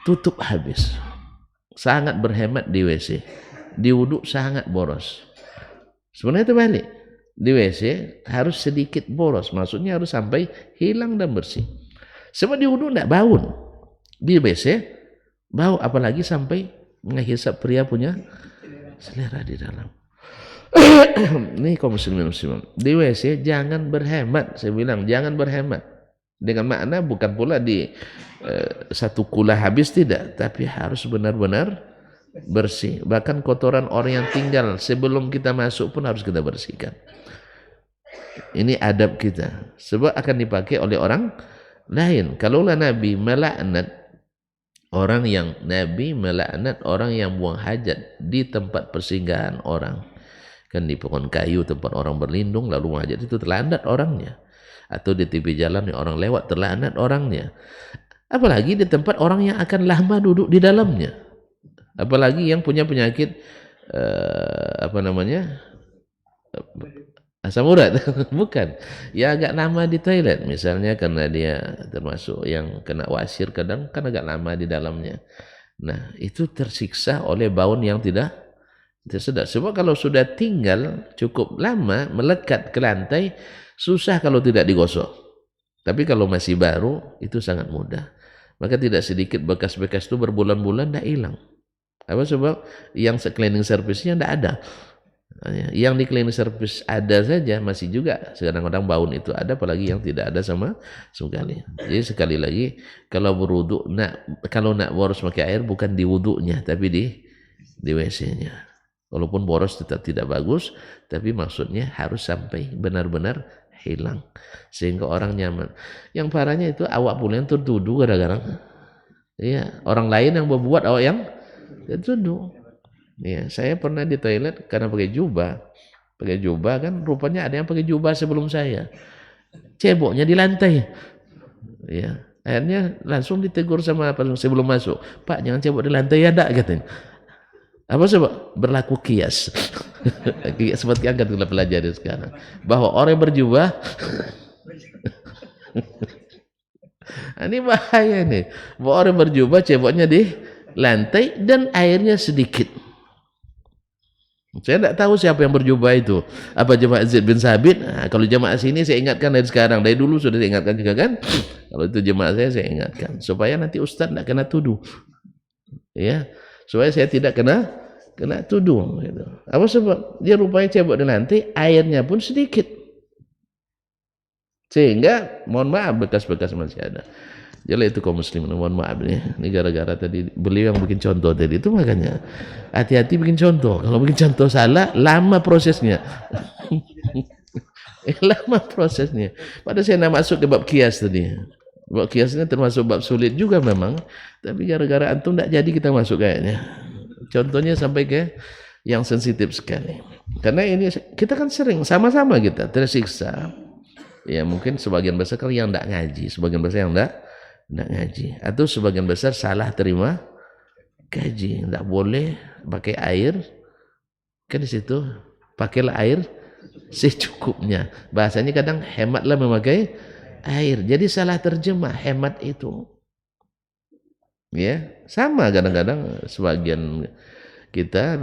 tutup habis. Sangat berhemat di WC, di wudhu sangat boros. Sebenarnya itu balik, di WC harus sedikit boros, maksudnya harus sampai hilang dan bersih. Sebab di wudhu tidak bau, di WC bau, apalagi sampai menghisap pria punya selera di dalam. Ini kaum muslimin muslimat, di WC jangan berhemat. Saya bilang jangan berhemat dengan makna bukan pula di satu kula habis, tidak, tapi harus benar-benar bersih. Bahkan kotoran orang yang tinggal sebelum kita masuk pun harus kita bersihkan. Ini adab kita, sebab akan dipakai oleh orang lain. Kalaulah Nabi melaknat orang yang buang hajat di tempat persinggahan orang, kan di pohon kayu tempat orang berlindung lalu buang hajat, itu terlandat orangnya. Atau di tepi jalan yang orang lewat terlandat orangnya. Apalagi di tempat orang yang akan lama duduk di dalamnya. Apalagi yang punya penyakit asam urat. Bukan, ya agak lama di toilet misalnya, karena dia termasuk yang kena wasir, kadang kan agak lama di dalamnya. Nah itu tersiksa oleh bau yang tidak sedap. Sebab kalau sudah tinggal cukup lama melekat ke lantai, susah kalau tidak digosok. Tapi kalau masih baru itu sangat mudah. Maka tidak sedikit bekas-bekas itu berbulan-bulan tidak hilang. Apa sebab? Yang cleaning service-nya tidak ada. Yang di cleaning service ada saja masih juga kadang-kadang bau itu ada, apalagi yang tidak ada sama sekali. Jadi sekali lagi, kalau berwudu kalau nak boros pakai air bukan di wudunya tapi di WC-nya. Walaupun boros tetap tidak bagus, tapi maksudnya harus sampai benar-benar hilang sehingga orang nyaman. Yang parahnya itu awak pula yang tertuduh kadang-kadang. Iya, orang lain yang berbuat, awak yang tertuduh. Ya, saya pernah di toilet karena pakai jubah kan, rupanya ada yang pakai jubah sebelum saya. Ceboknya di lantai. Ya, akhirnya langsung ditegur sama sebelum masuk. Pak, jangan cebok di lantai ya, enggak katanya. Apa sebab? Berlaku kias. Kias seperti yang kita pelajari sekarang, bahwa orang yang berjubah ini bahaya nih. Bahwa orang berjubah ceboknya di lantai dan airnya sedikit. Saya tidak tahu siapa yang berjubah itu. Apa jemaah Zaid bin Sabit? Nah, kalau jemaah sini saya ingatkan dari sekarang. Dari dulu sudah saya ingatkan juga kan. Kalau itu jemaah saya ingatkan. Supaya nanti Ustaz tidak kena tuduh. Ya, supaya saya tidak kena tuduh. Gitu. Apa sebab? Dia rupanya cebok di lantai, airnya pun sedikit. Sehingga, mohon maaf, bekas-bekas masih ada. Jadi itu kaum muslimin, mohon maaf nih. Ini gara-gara tadi beliau yang bikin contoh tadi itu, makanya hati-hati bikin contoh. Kalau bikin contoh salah, lama prosesnya. Lama prosesnya. Padahal saya nak masuk ke bab kias tadi. Bab kias ini termasuk bab sulit juga memang, tapi gara-gara antum tidak jadi kita masuk kayaknya. Contohnya sampai ke yang sensitif sekali. Karena ini kita kan sering sama-sama kita tersiksa. Ya mungkin sebagian besar kalau yang tidak ngaji, sebagian besar yang tidak ngaji, atau sebagian besar salah terima gaji. Tidak boleh pakai air Kan di situ pakailah air secukupnya. Bahasanya kadang hematlah memakai air. Jadi salah terjemah hemat itu. Ya, sama kadang-kadang sebagian kita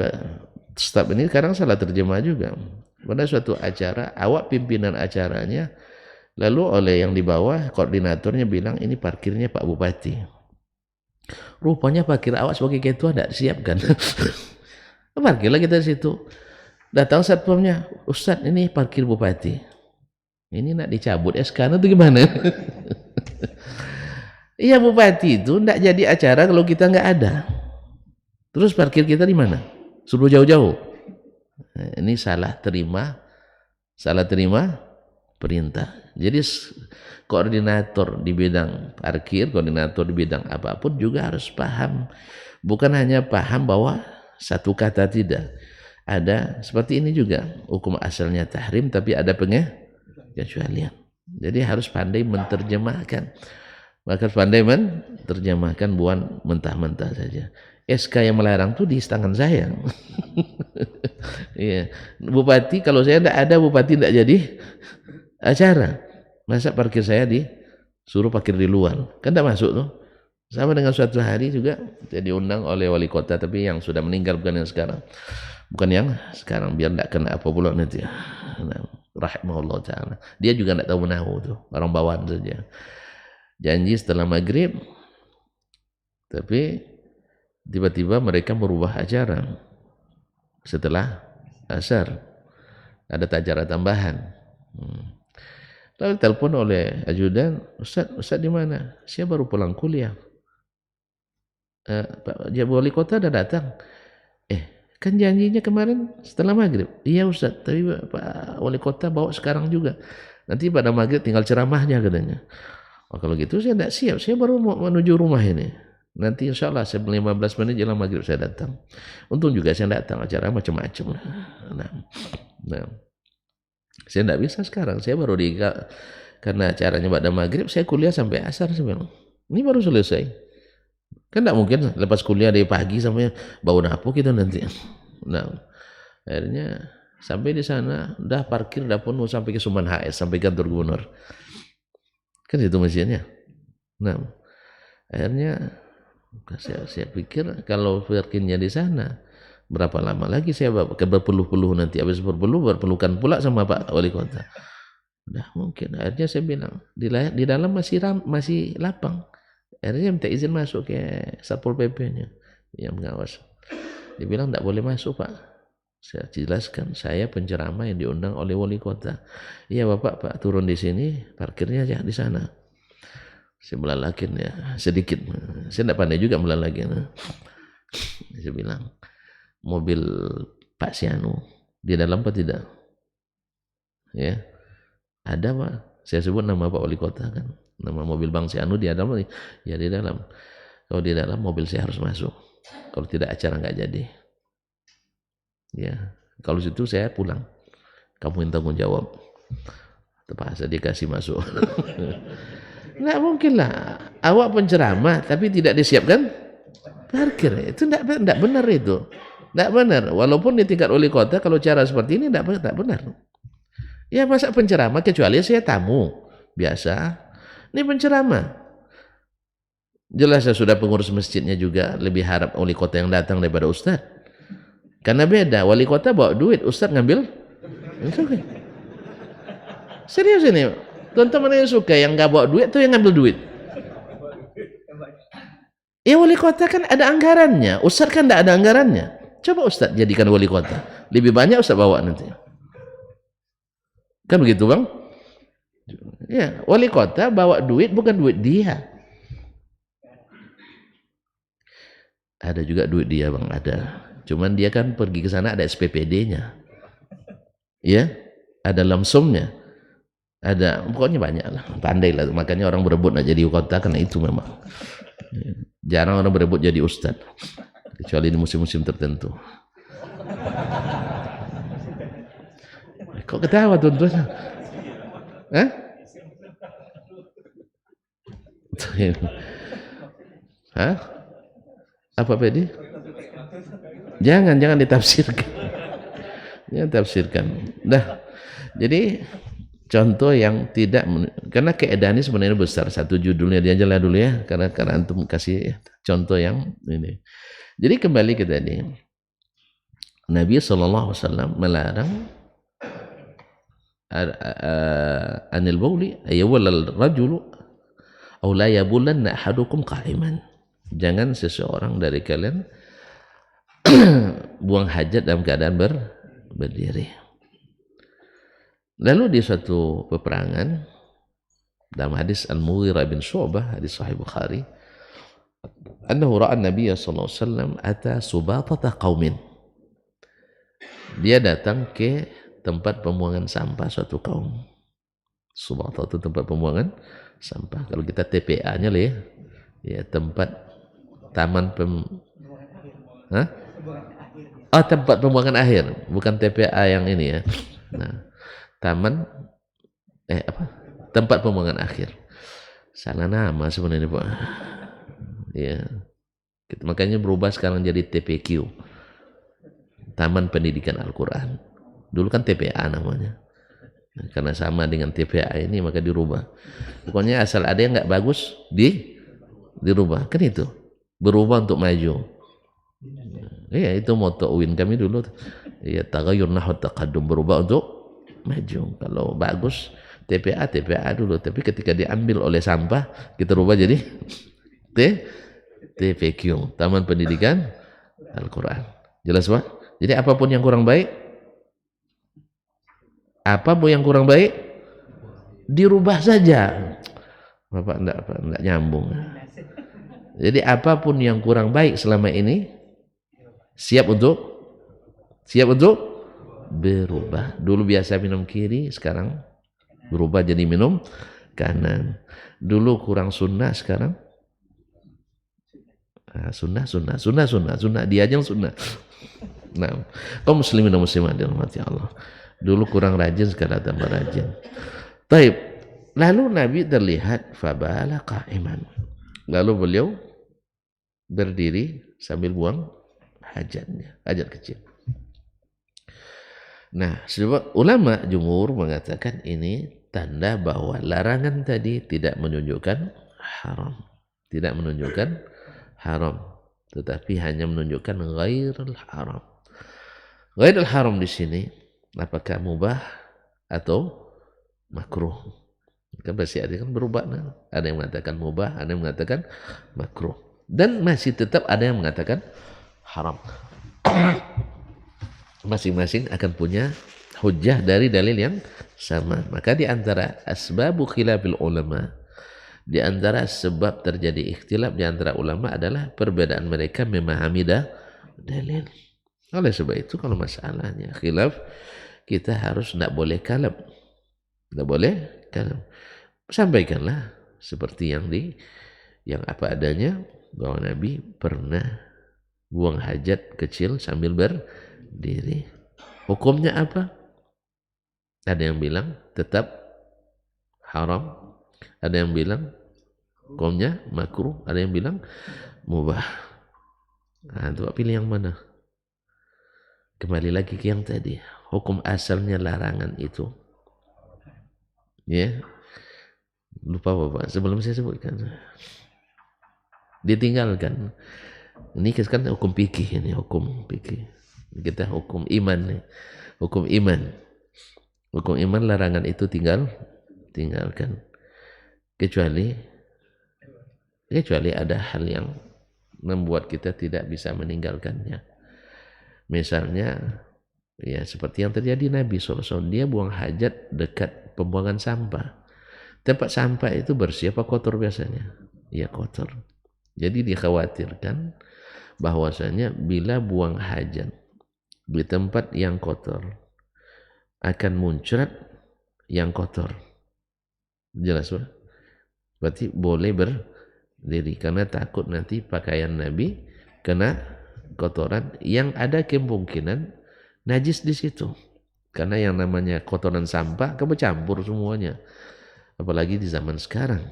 staf ini kadang salah terjemah juga. Pada suatu acara, awak pimpinan acaranya, lalu oleh yang di bawah koordinatornya bilang ini parkirnya Pak Bupati. Rupanya parkir awak sebagai ketua tidak siapkan. Parkirlah kita di situ. Datang satpamnya, Ustadz ini parkir Bupati. Ini nak dicabut SK itu gimana? Iya, Bupati itu tidak jadi acara kalau kita nggak ada. Terus parkir kita di mana? Suruh jauh-jauh. Nah, ini salah terima perintah. Jadi koordinator di bidang parkir, koordinator di bidang apapun juga harus paham. Bukan hanya paham bahwa satu kata tidak. Ada seperti ini juga, hukum asalnya tahrim tapi ada pengecualian. Jadi harus pandai menterjemahkan. Maka pandai menerjemahkan, bukan mentah-mentah saja. SK yang melarang itu di tangan saya. Iya. Bupati, kalau saya tidak ada, Bupati tidak jadi acara. Masa parkir saya disuruh parkir di luar? Kan tidak masuk tuh. Sama dengan suatu hari juga saya diundang oleh wali kota, tapi yang sudah meninggal, bukan yang sekarang. Bukan yang sekarang, biar tidak kena apa pula nanti. Nah, rahimahullah ta'ala. Dia juga tidak tahu menahu tuh, orang bawaan saja. Janji setelah maghrib, tapi tiba-tiba mereka merubah acara setelah asar. Ada acara tambahan. Lalu telepon oleh ajudan, Ustaz di mana? Saya baru pulang kuliah. Pak wali kota dah datang. Kan janjinya kemarin setelah maghrib. Iya Ustaz, tapi Pak wali kota bawa sekarang juga. Nanti pada maghrib tinggal ceramahnya katanya. Oh, kalau gitu saya tidak siap, saya baru mau menuju rumah ini. Nanti insya Allah 15 menit jelang maghrib saya datang. Untung juga saya datang, acara macam-macam. Nah, saya tidak bisa sekarang, saya baru karena acaranya pada maghrib, saya kuliah sampai asar sebenarnya. Ini baru selesai. Kan tidak mungkin lepas kuliah dari pagi sampai bau napo kita nanti. Nah, akhirnya sampai di sana, udah parkir, udah penuh sampai ke Suman HS, sampai kantor gubernur. Kan itu mesinnya. Nah, akhirnya saya pikir kalau parkirnya di sana, berapa lama lagi saya berpeluh-peluh nanti, habis berpelukan pula sama Pak Wali Kota. Udah mungkin. Akhirnya saya bilang di dalam masih lapang. Akhirnya minta izin masuk ke Satpol PP-nya yang mengawas. Dia bilang tidak boleh masuk Pak. Saya jelaskan, saya penceramah yang diundang oleh wali kota. Iya Pak turun di sini, parkirnya aja di sana. Saya melalakin ya sedikit. Saya tidak pandai juga melalakin. Saya bilang, mobil Pak Sianu di dalam apa tidak? Ya, ada Pak. Saya sebut nama Pak wali kota kan. Nama mobil Bang Sianu di dalam, ya di dalam. Kalau di dalam mobil saya harus masuk. Kalau tidak acara nggak jadi. Ya, kalau situ saya pulang. Kamu yang tanggung jawab. Terpaksa dikasih masuk. Nggak mungkin lah. Awak penceramah tapi tidak disiapkan parkir. Itu tidak benar itu. Tidak benar. Walaupun di tingkat wali kota kalau cara seperti ini tidak benar. Ya masa penceramah kecuali saya tamu biasa. Ini penceramah. Jelas saya sudah pengurus masjidnya juga lebih harap wali kota yang datang daripada ustaz. Karena beda, wali kota bawa duit, ustaz ngambil. Okay. Serius ini, teman-teman yang suka yang nggak bawa duit tuh yang ngambil duit. Ya wali kota kan ada anggarannya, ustaz kan tidak ada anggarannya. Coba ustaz jadikan wali kota, lebih banyak ustaz bawa nanti. Kan begitu bang? Ya, wali kota bawa duit bukan duit dia. Ada juga duit dia bang, ada. Cuman dia kan pergi ke sana ada SPPD-nya. Ya, ada lamsumnya. Ada, pokoknya banyak lah. Pandai lah, makanya orang berebut nak jadi kota karena itu memang. Jarang orang berebut jadi ustaz. Kecuali di musim-musim tertentu. Kok ketawa tuan-tuan? Hah? Hah? Apa Pedi? Jangan ditafsirkan. Ya tafsirkan. Dah. Jadi contoh yang tidak karena keadaan ini sebenarnya besar, satu judulnya dia aja lah dulu ya, karena antum kasih contoh yang ini. Jadi kembali ke tadi, Nabi SAW melarang anil bauli ayyawal rajulu aw la yabulanna ahadukum qa'iman. Jangan seseorang dari kalian buang hajat dalam keadaan berdiri. Lalu di suatu peperangan dalam hadis Al-Mughirah bin Syu'bah, hadis Sahih Bukhari, annahu ra'a an-nabiy sallallahu alaihi wasallam ata subatata qaumin. Dia datang ke tempat pembuangan sampah suatu kaum. Subatah itu tempat pembuangan sampah. Kalau kita TPA-nya lah ya, tempat taman tempat pembuangan akhir, bukan TPA yang ini ya. Nah, taman tempat pembuangan akhir. Salah nama sebenarnya Pak. Ya. Makanya berubah sekarang jadi TPQ. Taman Pendidikan Al-Qur'an. Dulu kan TPA namanya. Nah, karena sama dengan TPA ini maka dirubah. Pokoknya asal ada yang nggak bagus dirubah. Kan itu. Berubah untuk maju. Iya, itu moto UIN kami dulu. Ya, tagayyur nahwa taqaddum, berubah untuk maju. Kalau bagus TPA dulu, tapi ketika diambil oleh sampah kita rubah jadi TPQ, Taman Pendidikan Al-Qur'an. Jelas Pak? Jadi apapun yang kurang baik dirubah saja. Bapak enggak nyambung. Jadi apapun yang kurang baik selama ini siap untuk berubah. Dulu biasa minum kiri, sekarang berubah jadi minum kanan. Dulu kurang sunnah, sekarang sunnah. Dia aja yang sunnah. Nah, kaum muslimin dan muslimat dirahmati Allah. Dulu kurang rajin, sekarang tambah rajin. Taib. Lalu Nabi terlihat fabala qa'iman. Lalu beliau berdiri sambil buang hajatnya, hajat kecil. Nah, sebab ulama jumhur mengatakan ini tanda bahwa larangan tadi tidak menunjukkan haram. Tidak menunjukkan haram, tetapi hanya menunjukkan ghairul haram. Ghairul haram di sini apakah mubah atau makruh? Kan pasti ada kan berubah. Ada yang mengatakan mubah, ada yang mengatakan makruh. Dan masih tetap ada yang mengatakan haram. Masing-masing akan punya hujjah dari dalil yang sama. Maka di antara asbabu khilafil ulama, di antara sebab terjadi ikhtilaf di antara ulama adalah perbedaan mereka memahami dalil. Oleh sebab itu kalau masalahnya khilaf, kita harus tidak boleh kalab. Tidak boleh kalab. Sampaikanlah seperti yang apa adanya, bahwa Nabi pernah buang hajat kecil sambil berdiri. Hukumnya apa? Ada yang bilang tetap haram, ada yang bilang hukumnya makruh, ada yang bilang mubah. Nah, coba pilih yang mana? Kembali lagi ke yang tadi, hukum asalnya larangan itu, ya, lupa Bapak sebelum saya sebutkan, ditinggalkan. Ini kan hukum fikih, ini hukum fikih. Kita hukum iman nih. Hukum iman larangan itu tinggalkan. Kecuali ada hal yang membuat kita tidak bisa meninggalkannya. Misalnya ya seperti yang terjadi Nabi SAW, dia buang hajat dekat pembuangan sampah. Tempat sampah itu bersih apa kotor biasanya? Ya kotor. Jadi dikhawatirkan bahwasanya bila buang hajat di tempat yang kotor akan muncrat yang kotor. Jelas Pak? Berarti boleh berdiri karena takut nanti pakaian Nabi kena kotoran yang ada kemungkinan najis di situ. Karena yang namanya kotoran sampah bercampur semuanya. Apalagi di zaman sekarang.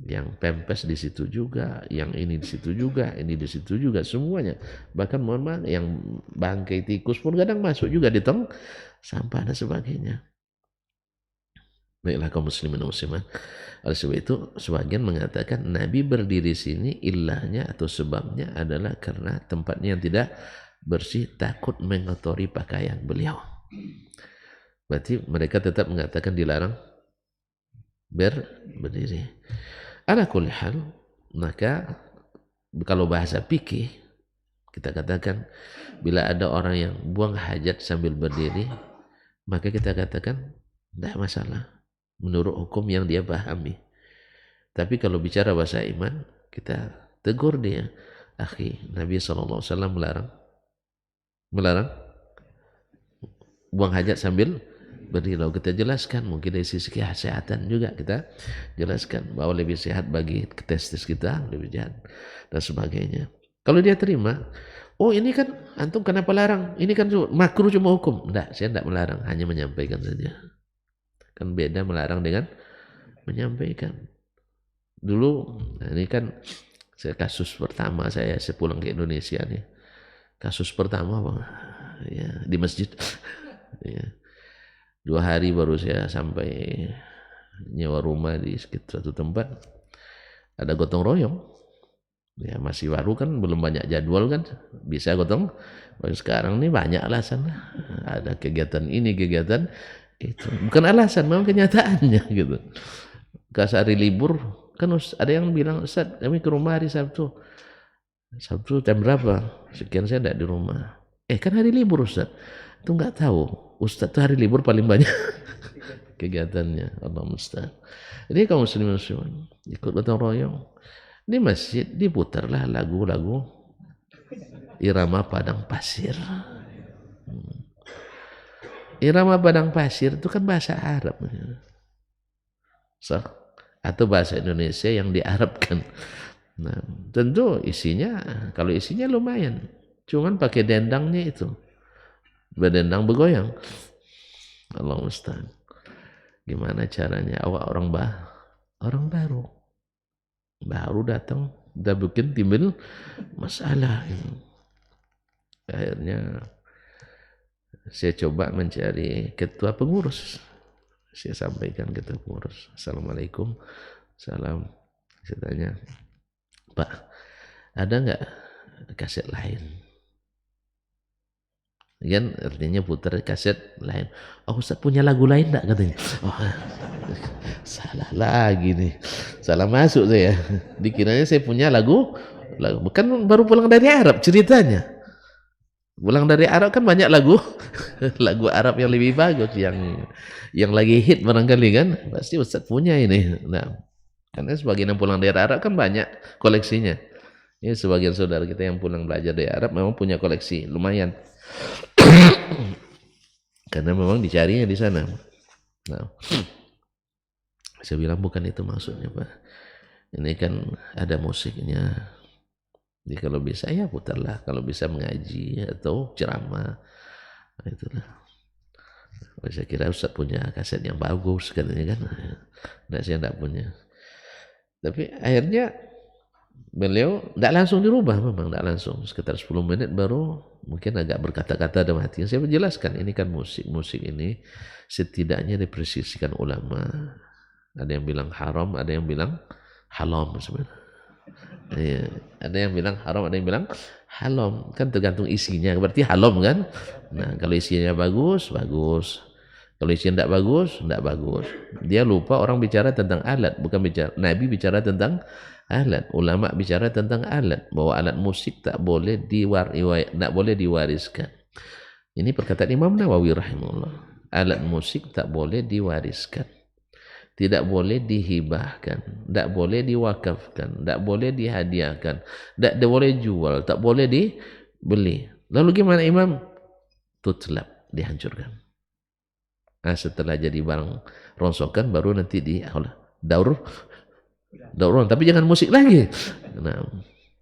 yang pempes di situ juga, yang ini di situ juga, ini di situ juga, semuanya. Bahkan mohon maaf, yang bangkai tikus pun kadang masuk juga di tong sampah dan sebagainya. Baiklah kaum muslimin dan muslimat. Oleh sebab itu sebagian mengatakan Nabi berdiri sini ilahnya atau sebabnya adalah karena tempatnya yang tidak bersih, takut mengotori pakaian beliau. Berarti mereka tetap mengatakan dilarang berdiri. Ala kulli hal, maka kalau bahasa fikih kita katakan bila ada orang yang buang hajat sambil berdiri, maka kita katakan tidak masalah menurut hukum yang dia pahami. Tapi kalau bicara bahasa iman, kita tegur dia, akhi, Nabi SAW melarang buang hajat sambil berdiri. Lalu kita jelaskan, mungkin dari sisi kesehatan juga kita jelaskan bahwa lebih sehat bagi testis kita, lebih sehat dan sebagainya. Kalau dia terima, oh ini kan antum kenapa larang? Ini kan makruh cuma hukum. Enggak, saya tidak melarang, hanya menyampaikan saja. Kan beda melarang dengan menyampaikan. Dulu, ini kan kasus pertama saya pulang ke Indonesia nih. Kasus pertama bang, ya, di masjid. Ya. 2 hari baru saya sampai nyewa rumah di sekitar satu tempat. Ada gotong royong. Ya masih baru kan, belum banyak jadwal kan. Bisa gotong. Sekarang nih banyak alasan. Ada kegiatan ini, kegiatan itu. Bukan alasan, memang kenyataannya gitu. Pas hari libur, kan ada yang bilang, Ustaz kami ke rumah hari Sabtu. Sabtu jam berapa? Sekian, saya tidak di rumah. Kan hari libur Ustaz. Itu nggak tahu. Ustaz tuh hari libur paling banyak kegiatannya. Allah musta'an. Jadi kaum muslimin ikut gotong royong di masjid, diputarlah lagu-lagu irama padang pasir. Irama padang pasir itu kan bahasa Arab, atau bahasa Indonesia yang diarabkan. Nah, tentu isinya, kalau isinya lumayan, cuman pakai dendangnya itu. Berdendang bergoyang. Allah musta'an. Gimana caranya? Awak orang baru datang, udah bikin timbul masalah. Akhirnya saya coba mencari ketua pengurus. Saya sampaikan ketua pengurus, Assalamualaikum. Salam. Saya tanya, Pak, ada nggak kaset lain? Kan artinya putar kaset lain. Oh Ustaz punya lagu lain enggak katanya. Oh, salah lagi nih. Salah masuk saya. Dikiranya saya punya lagu. Bukan baru pulang dari Arab ceritanya. Pulang dari Arab kan banyak lagu lagu Arab yang lebih bagus, yang lagi hit barangkali kan. Pasti Ustaz punya ini. Nah, karena sebagian yang pulang dari Arab kan banyak koleksinya. Ini sebagian saudara kita yang pulang belajar dari Arab memang punya koleksi lumayan. Karena memang dicarinya di sana. Nah, saya bilang bukan itu maksudnya Pak. Ini kan ada musiknya. Jadi kalau bisa ya putarlah. Kalau bisa mengaji atau ceramah, nah, itulah. Saya kira Ustaz punya kaset yang bagus katanya kan. Nah, saya tidak punya. Tapi akhirnya beliau tidak langsung dirubah, memang tidak langsung. Sekitar 10 menit baru mungkin agak berkata-kata dalam hati. Saya menjelaskan ini kan musik ini setidaknya dipresisikan ulama. Ada yang bilang haram, ada yang bilang halam sebenarnya. Ya, ada yang bilang haram, ada yang bilang halam. Kan tergantung isinya. Berarti halam kan. Nah kalau isinya bagus, bagus. Kalau isinya tidak bagus, tidak bagus. Dia lupa orang bicara tentang alat, bukan bicara. Nabi bicara tentang alat, ulama bicara tentang alat, bahwa alat musik tak boleh diwariskan. Ini perkataan Imam Nawawi rahimahullah. Alat musik tak boleh diwariskan, tidak boleh dihibahkan, tidak boleh diwakafkan, tidak boleh dihadiahkan, tidak boleh jual, tak boleh dibeli. Lalu gimana Imam? Tutlab, dihancurkan. Nah, setelah jadi barang rongsokan baru nanti daur, tapi jangan musik lagi. Nah,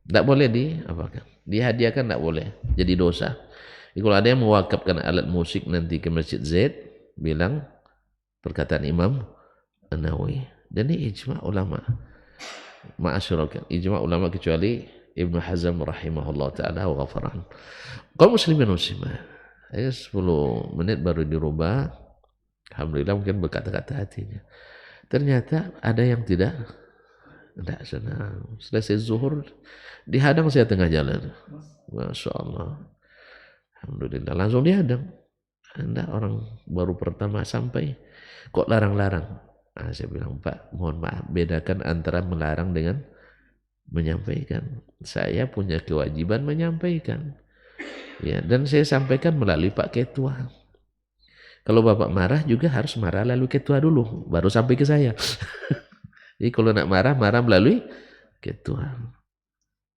tidak boleh dihadiahkan, tidak boleh, jadi dosa. Jadi kalau ada yang mewakafkan alat musik nanti ke Masjid Z, bilang perkataan Imam Nawawi, dan ini ijma ulama. ma'asyiral ijma' ulama kecuali Ibnu Hazm rahimahullah taala wa ghafaran. Kaum muslimin muslimat, 10 menit baru dirubah. Alhamdulillah mungkin berkata-kata hatinya. Ternyata ada yang tidak senang. Selesai zuhur dihadang saya tengah jalan. Masya Allah. Alhamdulillah langsung dihadang. Anda orang baru pertama sampai kok larang-larang. Nah, saya bilang, Pak, mohon maaf, bedakan antara melarang dengan menyampaikan. Saya punya kewajiban menyampaikan. Ya, dan saya sampaikan melalui Pak Ketua. Kalau Bapak marah juga harus marah lalu Ketua dulu, baru sampai ke saya. Jadi kalau nak marah melalui Ketua.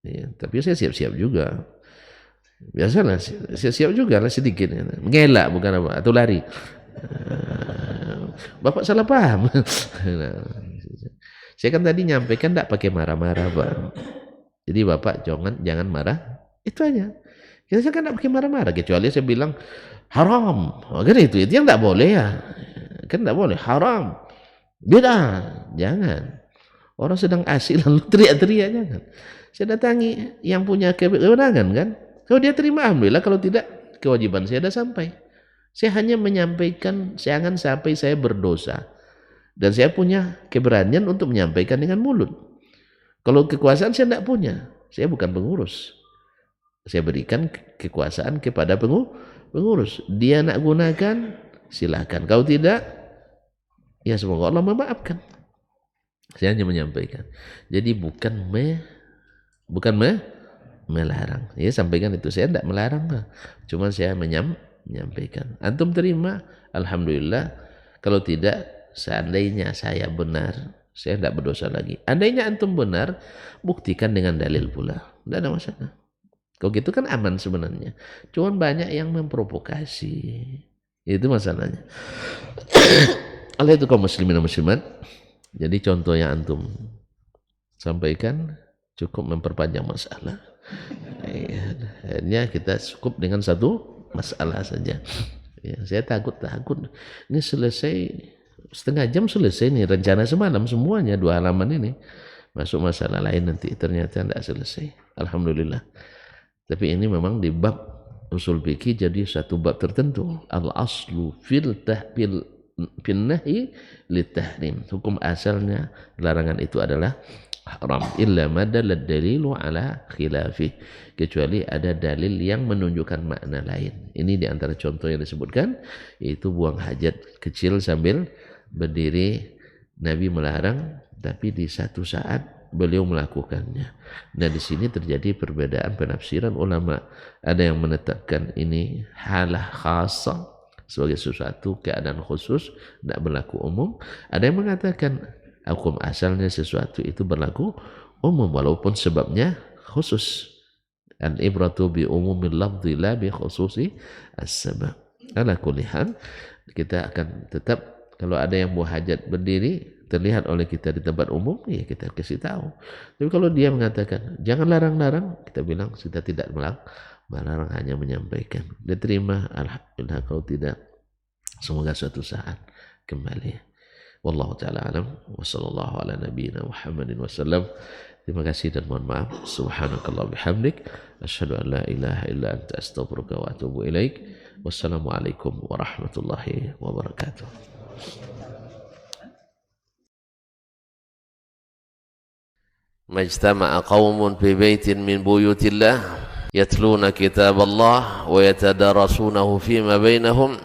Ya, tapi saya siap-siap juga. Biasalah, siap-siap juga lah sedikit. Mengelak bukan apa, atau lari. Bapak salah paham. Saya kan tadi nyampaikan tidak pakai marah-marah, Pak. Jadi Bapak jangan marah, itu aja. Saya kan tidak pakai marah-marah, kecuali saya bilang haram. Kan itu yang tidak boleh ya. Kan tidak boleh, haram. Beda, jangan. Orang sedang asik lalu teriak-teriak, jangan. Saya datangi yang punya kewenangan kan. Kalau dia terima alhamdulillah, kalau tidak kewajiban saya sudah sampai. Saya hanya menyampaikan, jangan sampai saya berdosa. Dan saya punya keberanian untuk menyampaikan dengan mulut. Kalau kekuasaan saya tidak punya. Saya bukan pengurus. Saya berikan kekuasaan kepada pengurus. Dia nak gunakan, silakan. Kalau tidak, ya semoga Allah memaafkan. Saya hanya menyampaikan. Jadi bukan melarang. Ya sampaikan itu. Saya tidak melarang. Cuma saya menyampaikan. Antum terima, alhamdulillah. Kalau tidak, seandainya saya benar, saya tidak berdosa lagi. Andainya antum benar, buktikan dengan dalil pula. Tidak ada masalah. Kalau gitu kan aman sebenarnya. Cuman banyak yang memprovokasi. Itu masalahnya. Allah itu kaum muslimin dan muslimat. Jadi contoh yang antum sampaikan cukup memperpanjang masalah. Akhirnya kita cukup dengan satu masalah saja. Ya, saya takut. Ini selesai setengah jam selesai nih rencana semalam semuanya 2 halaman ini. Masuk masalah lain nanti ternyata tidak selesai. Alhamdulillah. Tapi ini memang di bab usul fikih jadi satu bab tertentu. Al-aslu fil nahyi litahrim. Hukum asalnya larangan itu adalah haram illa madallad dalilu ala khilafih, kecuali ada dalil yang menunjukkan makna lain. Ini di antara contoh yang disebutkan, yaitu buang hajat kecil sambil berdiri. Nabi melarang, tapi di satu saat beliau melakukannya. Nah, di sini terjadi perbedaan penafsiran ulama. Ada yang menetapkan ini halah khasah sebagai sesuatu keadaan khusus, tidak berlaku umum. Ada yang mengatakan hukum asalnya sesuatu itu berlaku umum walaupun sebabnya khusus. Al-ibratu bi umumil lafzi la bi khususi as-sabab. Ala kulli hal, kita akan tetap kalau ada yang buang hajat berdiri terlihat oleh kita di tempat umum, ya kita kasih tahu. Tapi kalau dia mengatakan jangan larang-larang, kita bilang kita tidak melarang, hanya menyampaikan. Dia terima, alhamdulillah. Kalau tidak, semoga suatu saat kembali. Wallahu ta'ala alam wa sallallahu ala nabiyyina Muhammadin wasallam. Terima kasih dan mohon maaf. Subhanakallah bihamdik, asyhadu an la ilaha illa anta astaghfiruka wa atubu ilaik. Wassalamualaikum warahmatullahi wabarakatuh. Majtama'a qaumun fi baitin min buyutillah yatluna kitaballah wa yatadarasunahu fima bainahum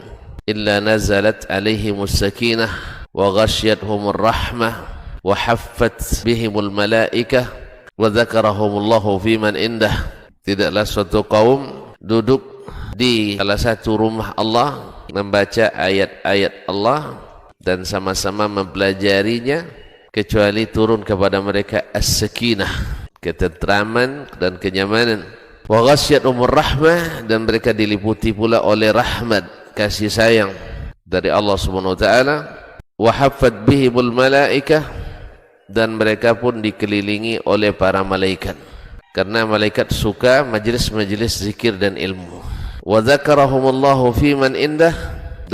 illa nazalat alaihimus sakinah wa ghasyiyatuhumur rahmah wa haffat bihimul malaikah wa dzakarahumullahu fiman indah. Tidaklah suatu kaum duduk di salah satu rumah Allah membaca ayat-ayat Allah dan sama-sama mempelajarinya, kecuali turun kepada mereka as-sakinah, ketentraman dan kenyamanan. Wa ghasyiyatuhumur rahmah, dan mereka diliputi pula oleh rahmat, kasih sayang dari Allah Subhanahu wa taala. Wa haffat bihimul malaikah, dan mereka pun dikelilingi oleh para malaikat, karena malaikat suka majlis-majlis zikir dan ilmu. Wa dzakarahumullahu fiman indah,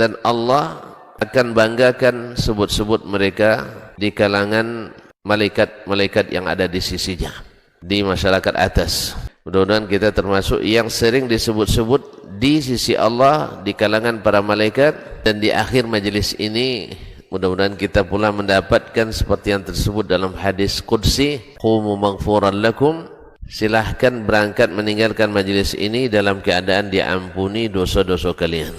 dan Allah akan banggakan sebut-sebut mereka di kalangan malaikat-malaikat yang ada di sisinya di masyarakat atas. Mudah-mudahan kita termasuk yang sering disebut-sebut di sisi Allah di kalangan para malaikat, dan di akhir majelis ini mudah-mudahan kita pula mendapatkan seperti yang tersebut dalam hadis qudsi, qumu maghfuran lakum, silahkan berangkat meninggalkan majelis ini dalam keadaan diampuni dosa-dosa kalian.